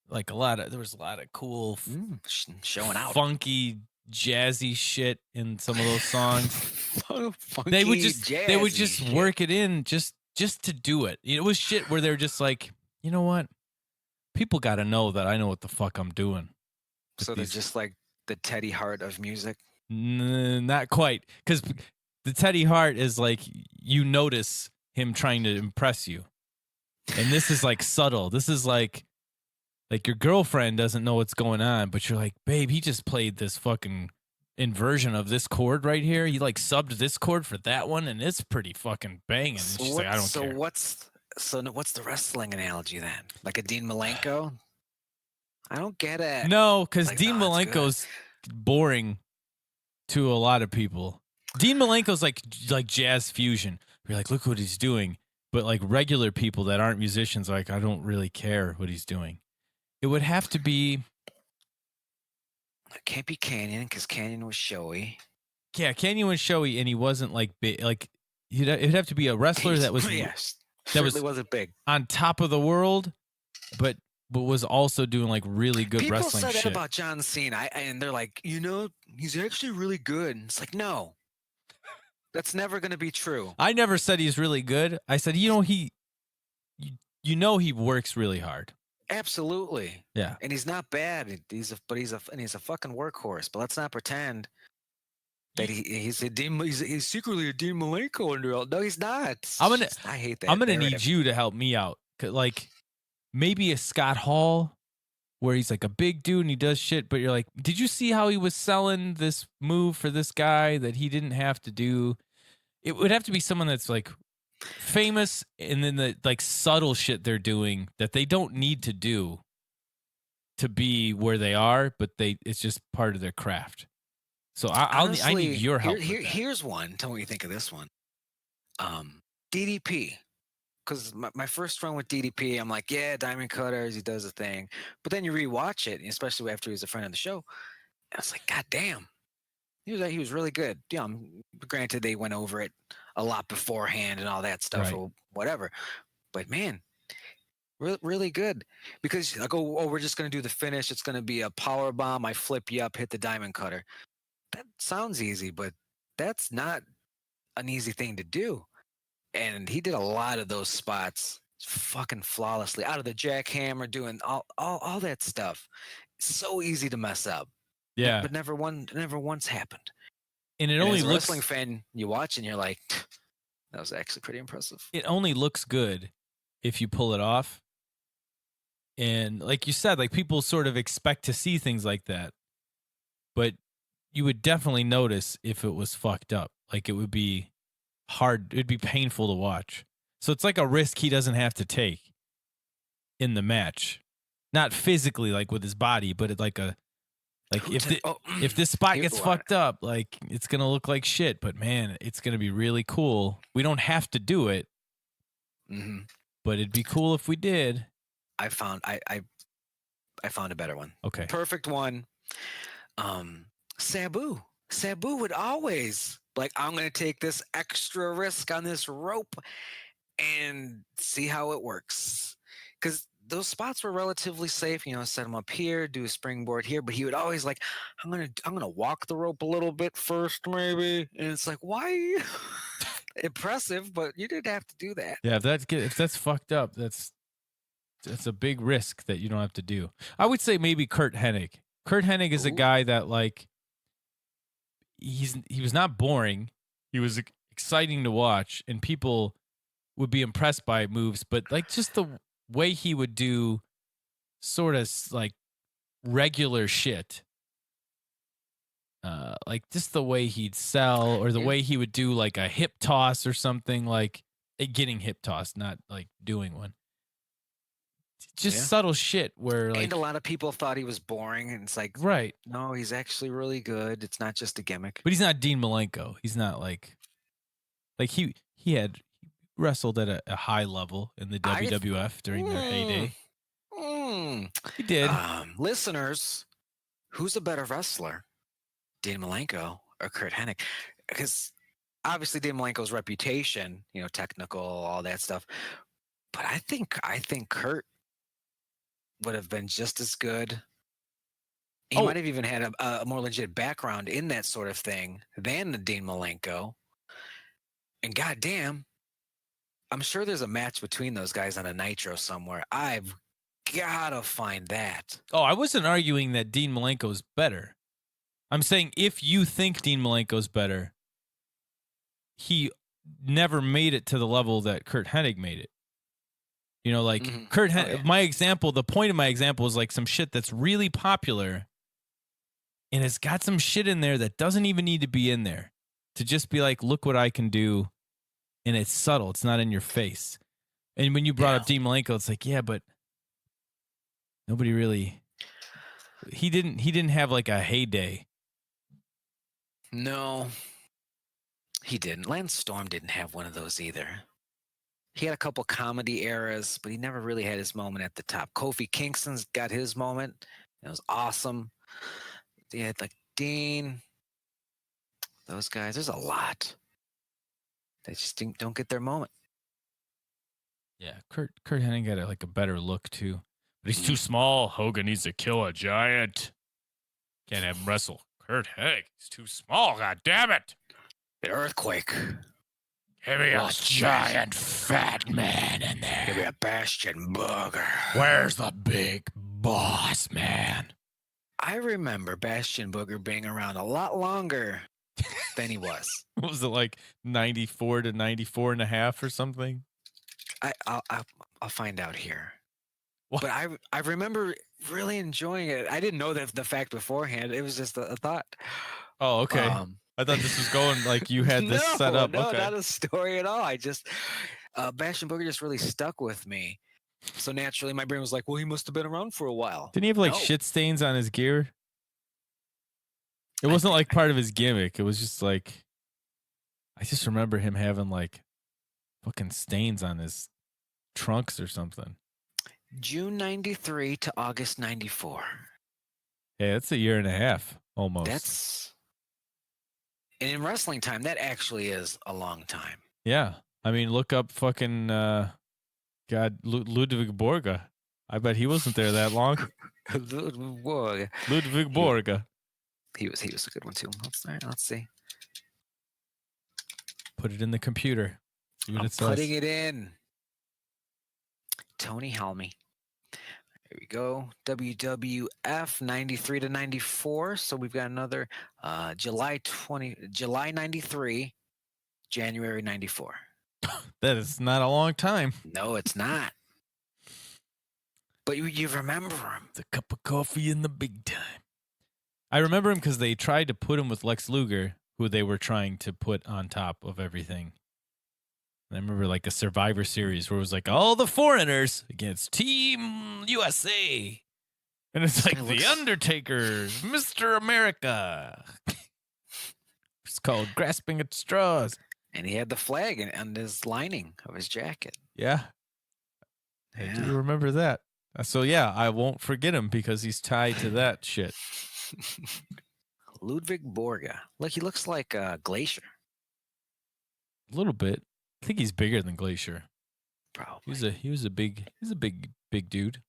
Like there was a lot of cool Showing out. funky jazzy shit in some of those songs. Funky, they would just jazzy work it in just to do it. It was shit where they're just like, you know what? People got to know that I know what the fuck I'm doing. So they're just like the Teddy Hart of music. Not quite, because the Teddy Hart is like you notice him trying to impress you, and this is like subtle. This is like your girlfriend doesn't know what's going on, but you're like, babe, he just played this fucking inversion of this chord right here. He like subbed this chord for that one, and it's pretty fucking banging. And she's like, I don't care. What's the wrestling analogy then? Like a Dean Malenko? I don't get it. No, because Like, Dean no, it's Malenko's boring to a lot of people. Dean Malenko's like jazz fusion. You're like, look what he's doing. But like regular people that aren't musicians, like, I don't really care what he's doing. It would have to be. It can't be Canyon because Canyon was showy. Yeah, Canyon was showy, and he wasn't like big. Like it'd have to be a wrestler that was wasn't big on top of the world, but was also doing like really good People wrestling said shit. that about John Cena, and they're like, he's actually really good. And it's like, no, that's never going to be true. I never said he's really good. I said, he works really hard. Absolutely. Yeah. And he's not bad. He's a fucking workhorse. But let's not pretend that he's secretly a Dean Malenko under. No, he's not. I hate that. I'm gonna need you to help me out. Like maybe a Scott Hall, where he's like a big dude and he does shit, but you're like, did you see how he was selling this move for this guy that he didn't have to do? It would have to be someone that's like famous, and then the like subtle shit they're doing that they don't need to do to be where they are, but it's just part of their craft. So Honestly, I need your help. Here's one. Tell me what you think of this one. DDP. Because my first run with DDP, I'm like, yeah, Diamond Cutters, he does a thing. But then you rewatch it, especially after he was a friend of the show. And I was like, God damn. He was really good. Yeah, granted, they went over it a lot beforehand and all that stuff or whatever. But man, really good. Because like, we're just going to do the finish. It's going to be a power bomb. I flip you up, hit the Diamond Cutter. That sounds easy, but that's not an easy thing to do. And he did a lot of those spots fucking flawlessly. Out of the jackhammer, doing all that stuff. So easy to mess up. Yeah. But never once happened. And only as a looks, wrestling fan, you watch and you're like, that was actually pretty impressive. It only looks good if you pull it off. And like you said, like people sort of expect to see things like that. But you would definitely notice if it was fucked up. Like it would be hard. It'd be painful to watch. So it's like a risk he doesn't have to take in the match. Not physically like with his body, but if this spot gets fucked up, like it's going to look like shit, but man, it's going to be really cool. We don't have to do it. Mm-hmm. But it'd be cool if we did. I found I found a better one. Okay. Perfect one. Sabu. Sabu would always like, I'm gonna take this extra risk on this rope and see how it works. Because those spots were relatively safe, set him up here, do a springboard here, but he would always like, I'm gonna walk the rope a little bit first, maybe. And it's like, why? Impressive, but you didn't have to do that. Yeah, if that's fucked up, that's a big risk that you don't have to do. I would say maybe Kurt Hennig. Kurt Hennig is a Ooh. guy that like he was not boring. He was exciting to watch, and people would be impressed by moves. But like just the way he would do sort of like regular shit, like just the way he'd sell or the way he would do like a hip toss or something, like getting hip tossed, not like doing one. Just subtle shit where like, and a lot of people thought he was boring, and it's like, right? No, he's actually really good. It's not just a gimmick. But he's not Dean Malenko. He's not like he had wrestled at a high level in the WWF during their heyday. He did. Listeners, who's a better wrestler, Dean Malenko or Kurt Hennig? Because obviously Dean Malenko's reputation, technical, all that stuff. But I think Kurt would have been just as good. He might have even had a more legit background in that sort of thing than the Dean Malenko. And goddamn, I'm sure there's a match between those guys on a Nitro somewhere. I've gotta find that. Oh, I wasn't arguing that Dean Malenko's better. I'm saying if you think Dean Malenko's better, he never made it to the level that Kurt Hennig made it. Kurt Hennig, my example, the point of my example is like some shit that's really popular and it's got some shit in there that doesn't even need to be in there, to just be like, look what I can do. And it's subtle. It's not in your face. And when you brought up Dean Malenko, it's like, yeah, but nobody really, he didn't have like a heyday. No, he didn't. Lance Storm didn't have one of those either. He had a couple comedy eras, but he never really had his moment at the top. Kofi Kingston's got his moment. It was awesome. They had like Dean, those guys. There's a lot. They just don't get their moment. Yeah, Kurt Hennig got like a better look too, but he's too small. Hogan needs to kill a giant. Can't have him wrestle. Kurt Hennig, he's too small. God damn it! The Earthquake. Give me a giant fat man in there. Give me a Bastion Booger. Where's the big boss man? I remember Bastion Booger being around a lot longer than he was. What was it, like 94 to 94 and a half or something? I'll find out here. What? But I remember really enjoying it. I didn't know the fact beforehand. It was just a thought. Oh, okay. I thought this was going like you had this set up. No, okay. Not a story at all. I just Bastion Booger just really stuck with me. So naturally, my brain was like, "Well, he must have been around for a while." Didn't he have like shit stains on his gear? It wasn't like part of his gimmick. It was just like, I just remember him having like fucking stains on his trunks or something. June 93 to August 94. Yeah, that's a year and a half almost. And in wrestling time, that actually is a long time. Yeah. I mean, look up fucking, Ludwig Borga. I bet he wasn't there that long. Ludwig Borga. He was a good one too. Let's see. Put it in the computer. See what I'm it says. putting it in. Tony Helmy. There we go. WWF 93 to 94. So we've got another July 93, January 94. That is not a long time. No, it's not. But you remember him. It's a cup of coffee in the big time. I remember him because they tried to put him with Lex Luger, who they were trying to put on top of everything. And I remember like a Survivor Series where it was like all the foreigners against Team USA. And it's like The Undertaker, Mr. America. It's called Grasping at Straws. And he had the flag on his lining of his jacket. Yeah. I do remember that. So yeah, I won't forget him because he's tied to that shit. Ludwig Borga. Look, he looks like Glacier. A little bit. I think he's bigger than Glacier. Probably. He was a big dude.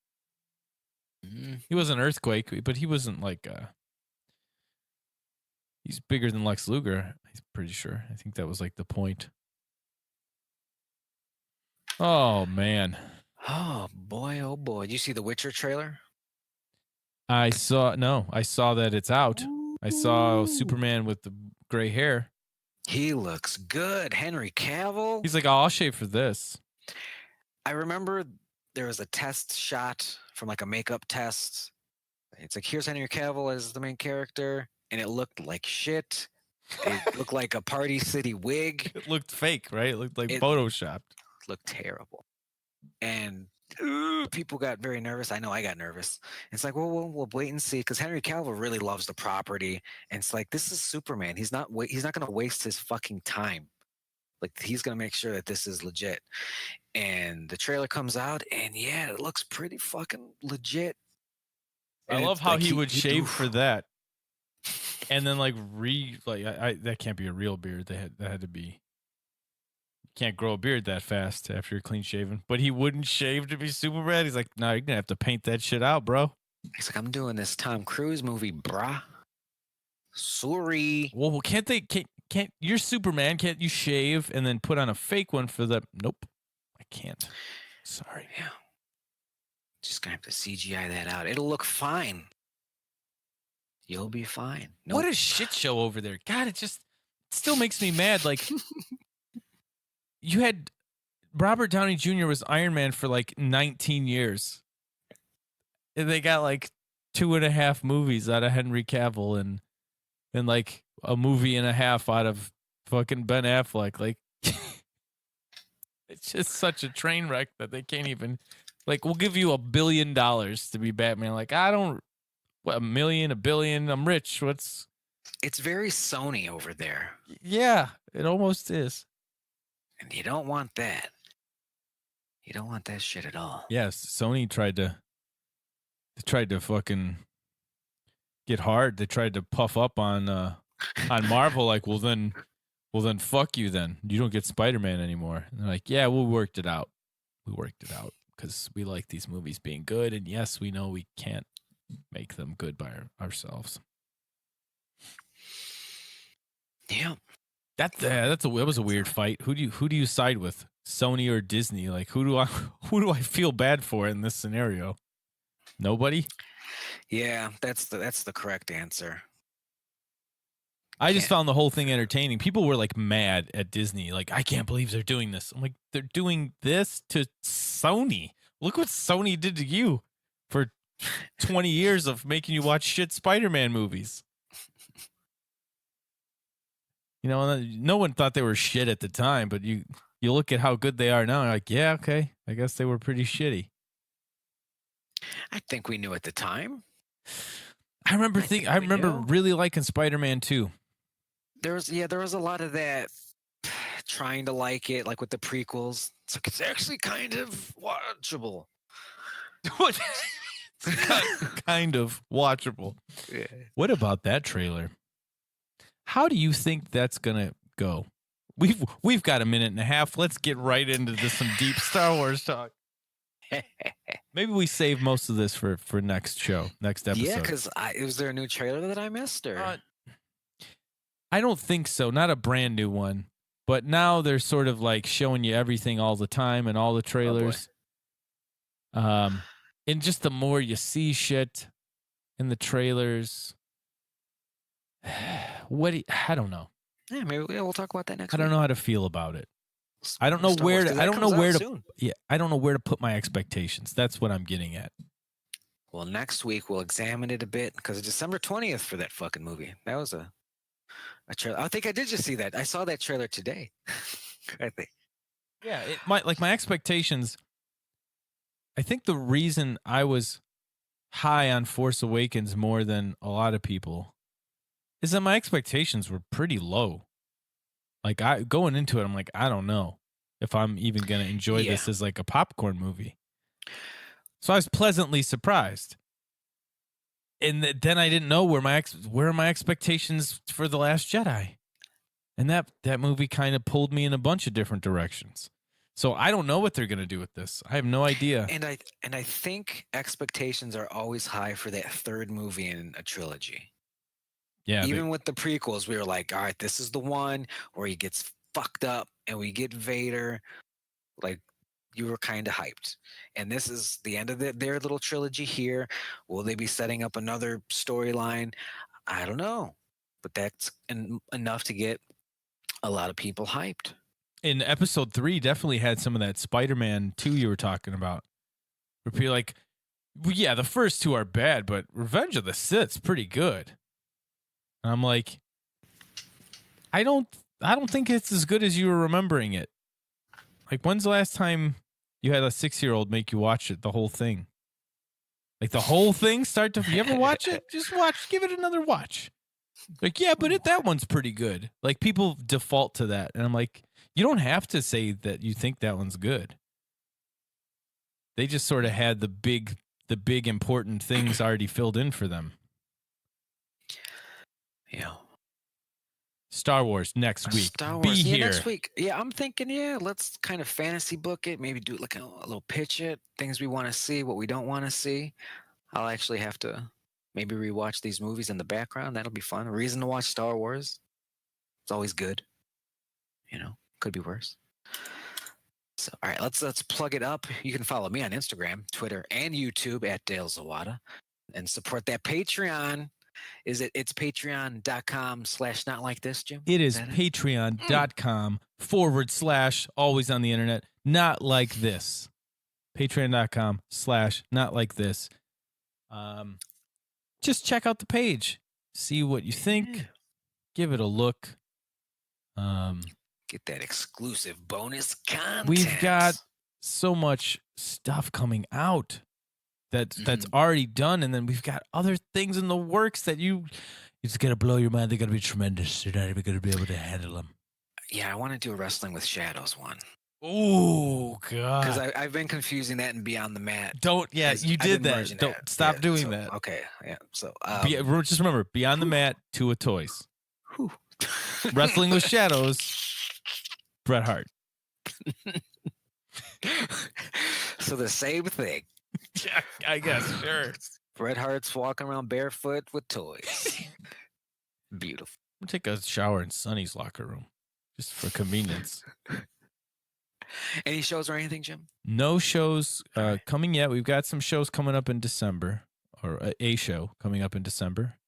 Mhm. He was an earthquake, but he wasn't like he's bigger than Lex Luger. I'm pretty sure. I think that was like the point. Oh man. Oh boy, oh boy. Did you see the Witcher trailer? I saw that it's out. I saw Ooh. Superman with the gray hair. He looks good. Henry Cavill. He's like, oh, I'll shave for this. I remember there was a test shot from like a makeup test. It's like, here's Henry Cavill as the main character, and it looked like shit. It looked like a Party City wig. It looked fake, right? It looked like It- photoshopped. Looked terrible. And people got very nervous. I know I got nervous. It's like, well, we'll wait and see, because Henry Cavill really loves the property, and it's like, this is Superman. He's not going to waste his fucking time. Like, he's going to make sure that this is legit. And the trailer comes out, and yeah, it looks pretty fucking legit. I And love it's how like he would shave oof. for that, and then like I that can't be a real beard. That had to be. You can't grow a beard that fast after you're clean shaven. But he wouldn't shave to be Superman. He's like, no, you're gonna have to paint that shit out, bro. He's like, I'm doing this Tom Cruise movie, brah. Sorry. Well, can't you're Superman? Can't you shave and then put on a fake one for the? Nope, I can't. Sorry. Yeah. Just gonna have to CGI that out. It'll look fine. You'll be fine. Nope. What a shit show over there. God, it still makes me mad. Like, you had Robert Downey Jr. was Iron Man for like 19 years. And they got like 2.5 movies out of Henry Cavill and like a movie and a half out of fucking Ben Affleck. Like, it's just such a train wreck that they can't even, like, we'll give you $1 billion to be Batman. Like, what, $1 million, $1 billion? I'm rich. It's very Sony over there. Yeah, it almost is. And you don't want that. You don't want that shit at all. Yes, Sony tried to fucking get hard. They tried to puff up on Marvel. Like, well then, fuck you. Then you don't get Spider-Man anymore. And they're like, yeah, we worked it out. Because we like these movies being good, and yes, we know we can't make them good by ourselves. Yeah. That was a weird fight. Who do you side with? Sony or Disney? Like, who do I feel bad for in this scenario? Nobody? Yeah, that's the correct answer. I just found the whole thing entertaining. People were like mad at Disney. Like, I can't believe they're doing this. I'm like, they're doing this to Sony. Look what Sony did to you for 20 years of making you watch shit Spider-Man movies. You know, no one thought they were shit at the time, but you look at how good they are now, and you're like, yeah, okay, I guess they were pretty shitty. I think we knew at the time. I remember really liking Spider-Man 2. There was a lot of that trying to like it, like with the prequels. It's like, it's actually kind of watchable. Kind of watchable. Yeah. What about that trailer? How do you think that's gonna go? We've got a minute and a half. Let's get right into some deep Star Wars talk. Maybe we save most of this for next episode. Yeah, because was there a new trailer that I missed? Or I don't think so. Not a brand new one. But now they're sort of like showing you everything all the time and all the trailers. And just the more you see shit in the trailers, I don't know. Yeah, maybe we'll talk about that next week. I don't know how to feel about it. I don't know where to put my expectations. That's what I'm getting at. Well, next week we'll examine it a bit, because it's December 20th for that fucking movie. That was a trailer. I think I did just see that. I saw that trailer today. I think. Yeah, my expectations. I think the reason I was high on Force Awakens more than a lot of people is that my expectations were pretty low. Like, going into it, I'm like, I don't know if I'm even going to enjoy this as like a popcorn movie. So I was pleasantly surprised. And then I didn't know where are my expectations for The Last Jedi. And that movie kind of pulled me in a bunch of different directions. So I don't know what they're going to do with this. I have no idea. And I think expectations are always high for that third movie in a trilogy. Yeah. Even with the prequels, we were like, all right, this is the one where he gets fucked up and we get Vader. Like, you were kind of hyped. And this is the end of their little trilogy here. Will they be setting up another storyline? I don't know. But that's enough to get a lot of people hyped. In episode 3, definitely had some of that Spider-Man 2 you were talking about. Where people are like, well, yeah, the first 2 are bad, but Revenge of the Sith's pretty good. And I'm like, I don't think it's as good as you were remembering it. Like, when's the last time you had a 6-year-old make you watch it, the whole thing? Like, the whole thing you ever watch it? Just give it another watch. Like, yeah, but that one's pretty good. Like, people default to that. And I'm like, you don't have to say that you think that one's good. They just sort of had the big important things already filled in for them. Yeah. Star Wars next week. Star Wars. Be here. Next week. Yeah, I'm thinking, let's kind of fantasy book it. Maybe do like a little pitch it. Things we want to see, what we don't want to see. I'll actually have to maybe rewatch these movies in the background. That'll be fun. A reason to watch Star Wars. It's always good. Could be worse. So, all right, let's plug it up. You can follow me on Instagram, Twitter, and YouTube at Dale Zawada, and support that Patreon. It's patreon.com/notlikethis, Jim? It is patreon.com / always on the internet, not like this. Patreon.com / not like this. Just check out the page. See what you think. Yeah. Give it a look. Get that exclusive bonus content. We've got so much stuff coming out that's already done, and then we've got other things in the works that it's gonna blow your mind. They're gonna be tremendous. You're not even gonna be able to handle them. Yeah, I want to do a Wrestling with Shadows one. Oh God! Because I've been confusing that and Beyond the Mat. You did that. Don't stop doing that. Okay, yeah. So just remember, Beyond the Mat, Two of Toys. Wrestling with Shadows, Bret Hart. So the same thing. Yeah, I guess, sure. Bret Hart's walking around barefoot with toys. Beautiful. We'll take a shower in Sonny's locker room, just for convenience. Any shows or anything, Jim? No shows coming yet. We've got some shows coming up in December, or a show coming up in December.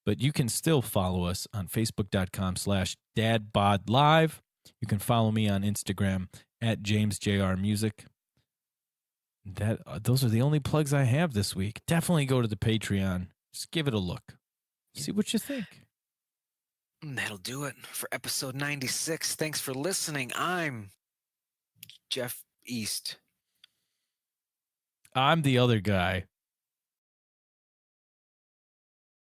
But you can still follow us on Facebook.com/DadBodLive. You can follow me on Instagram at JamesJRMusic. Those are the only plugs I have this week. Definitely go to the Patreon. Just give it a look. See what you think. And that'll do it for episode 96. Thanks for listening. I'm Jeff East. I'm the other guy.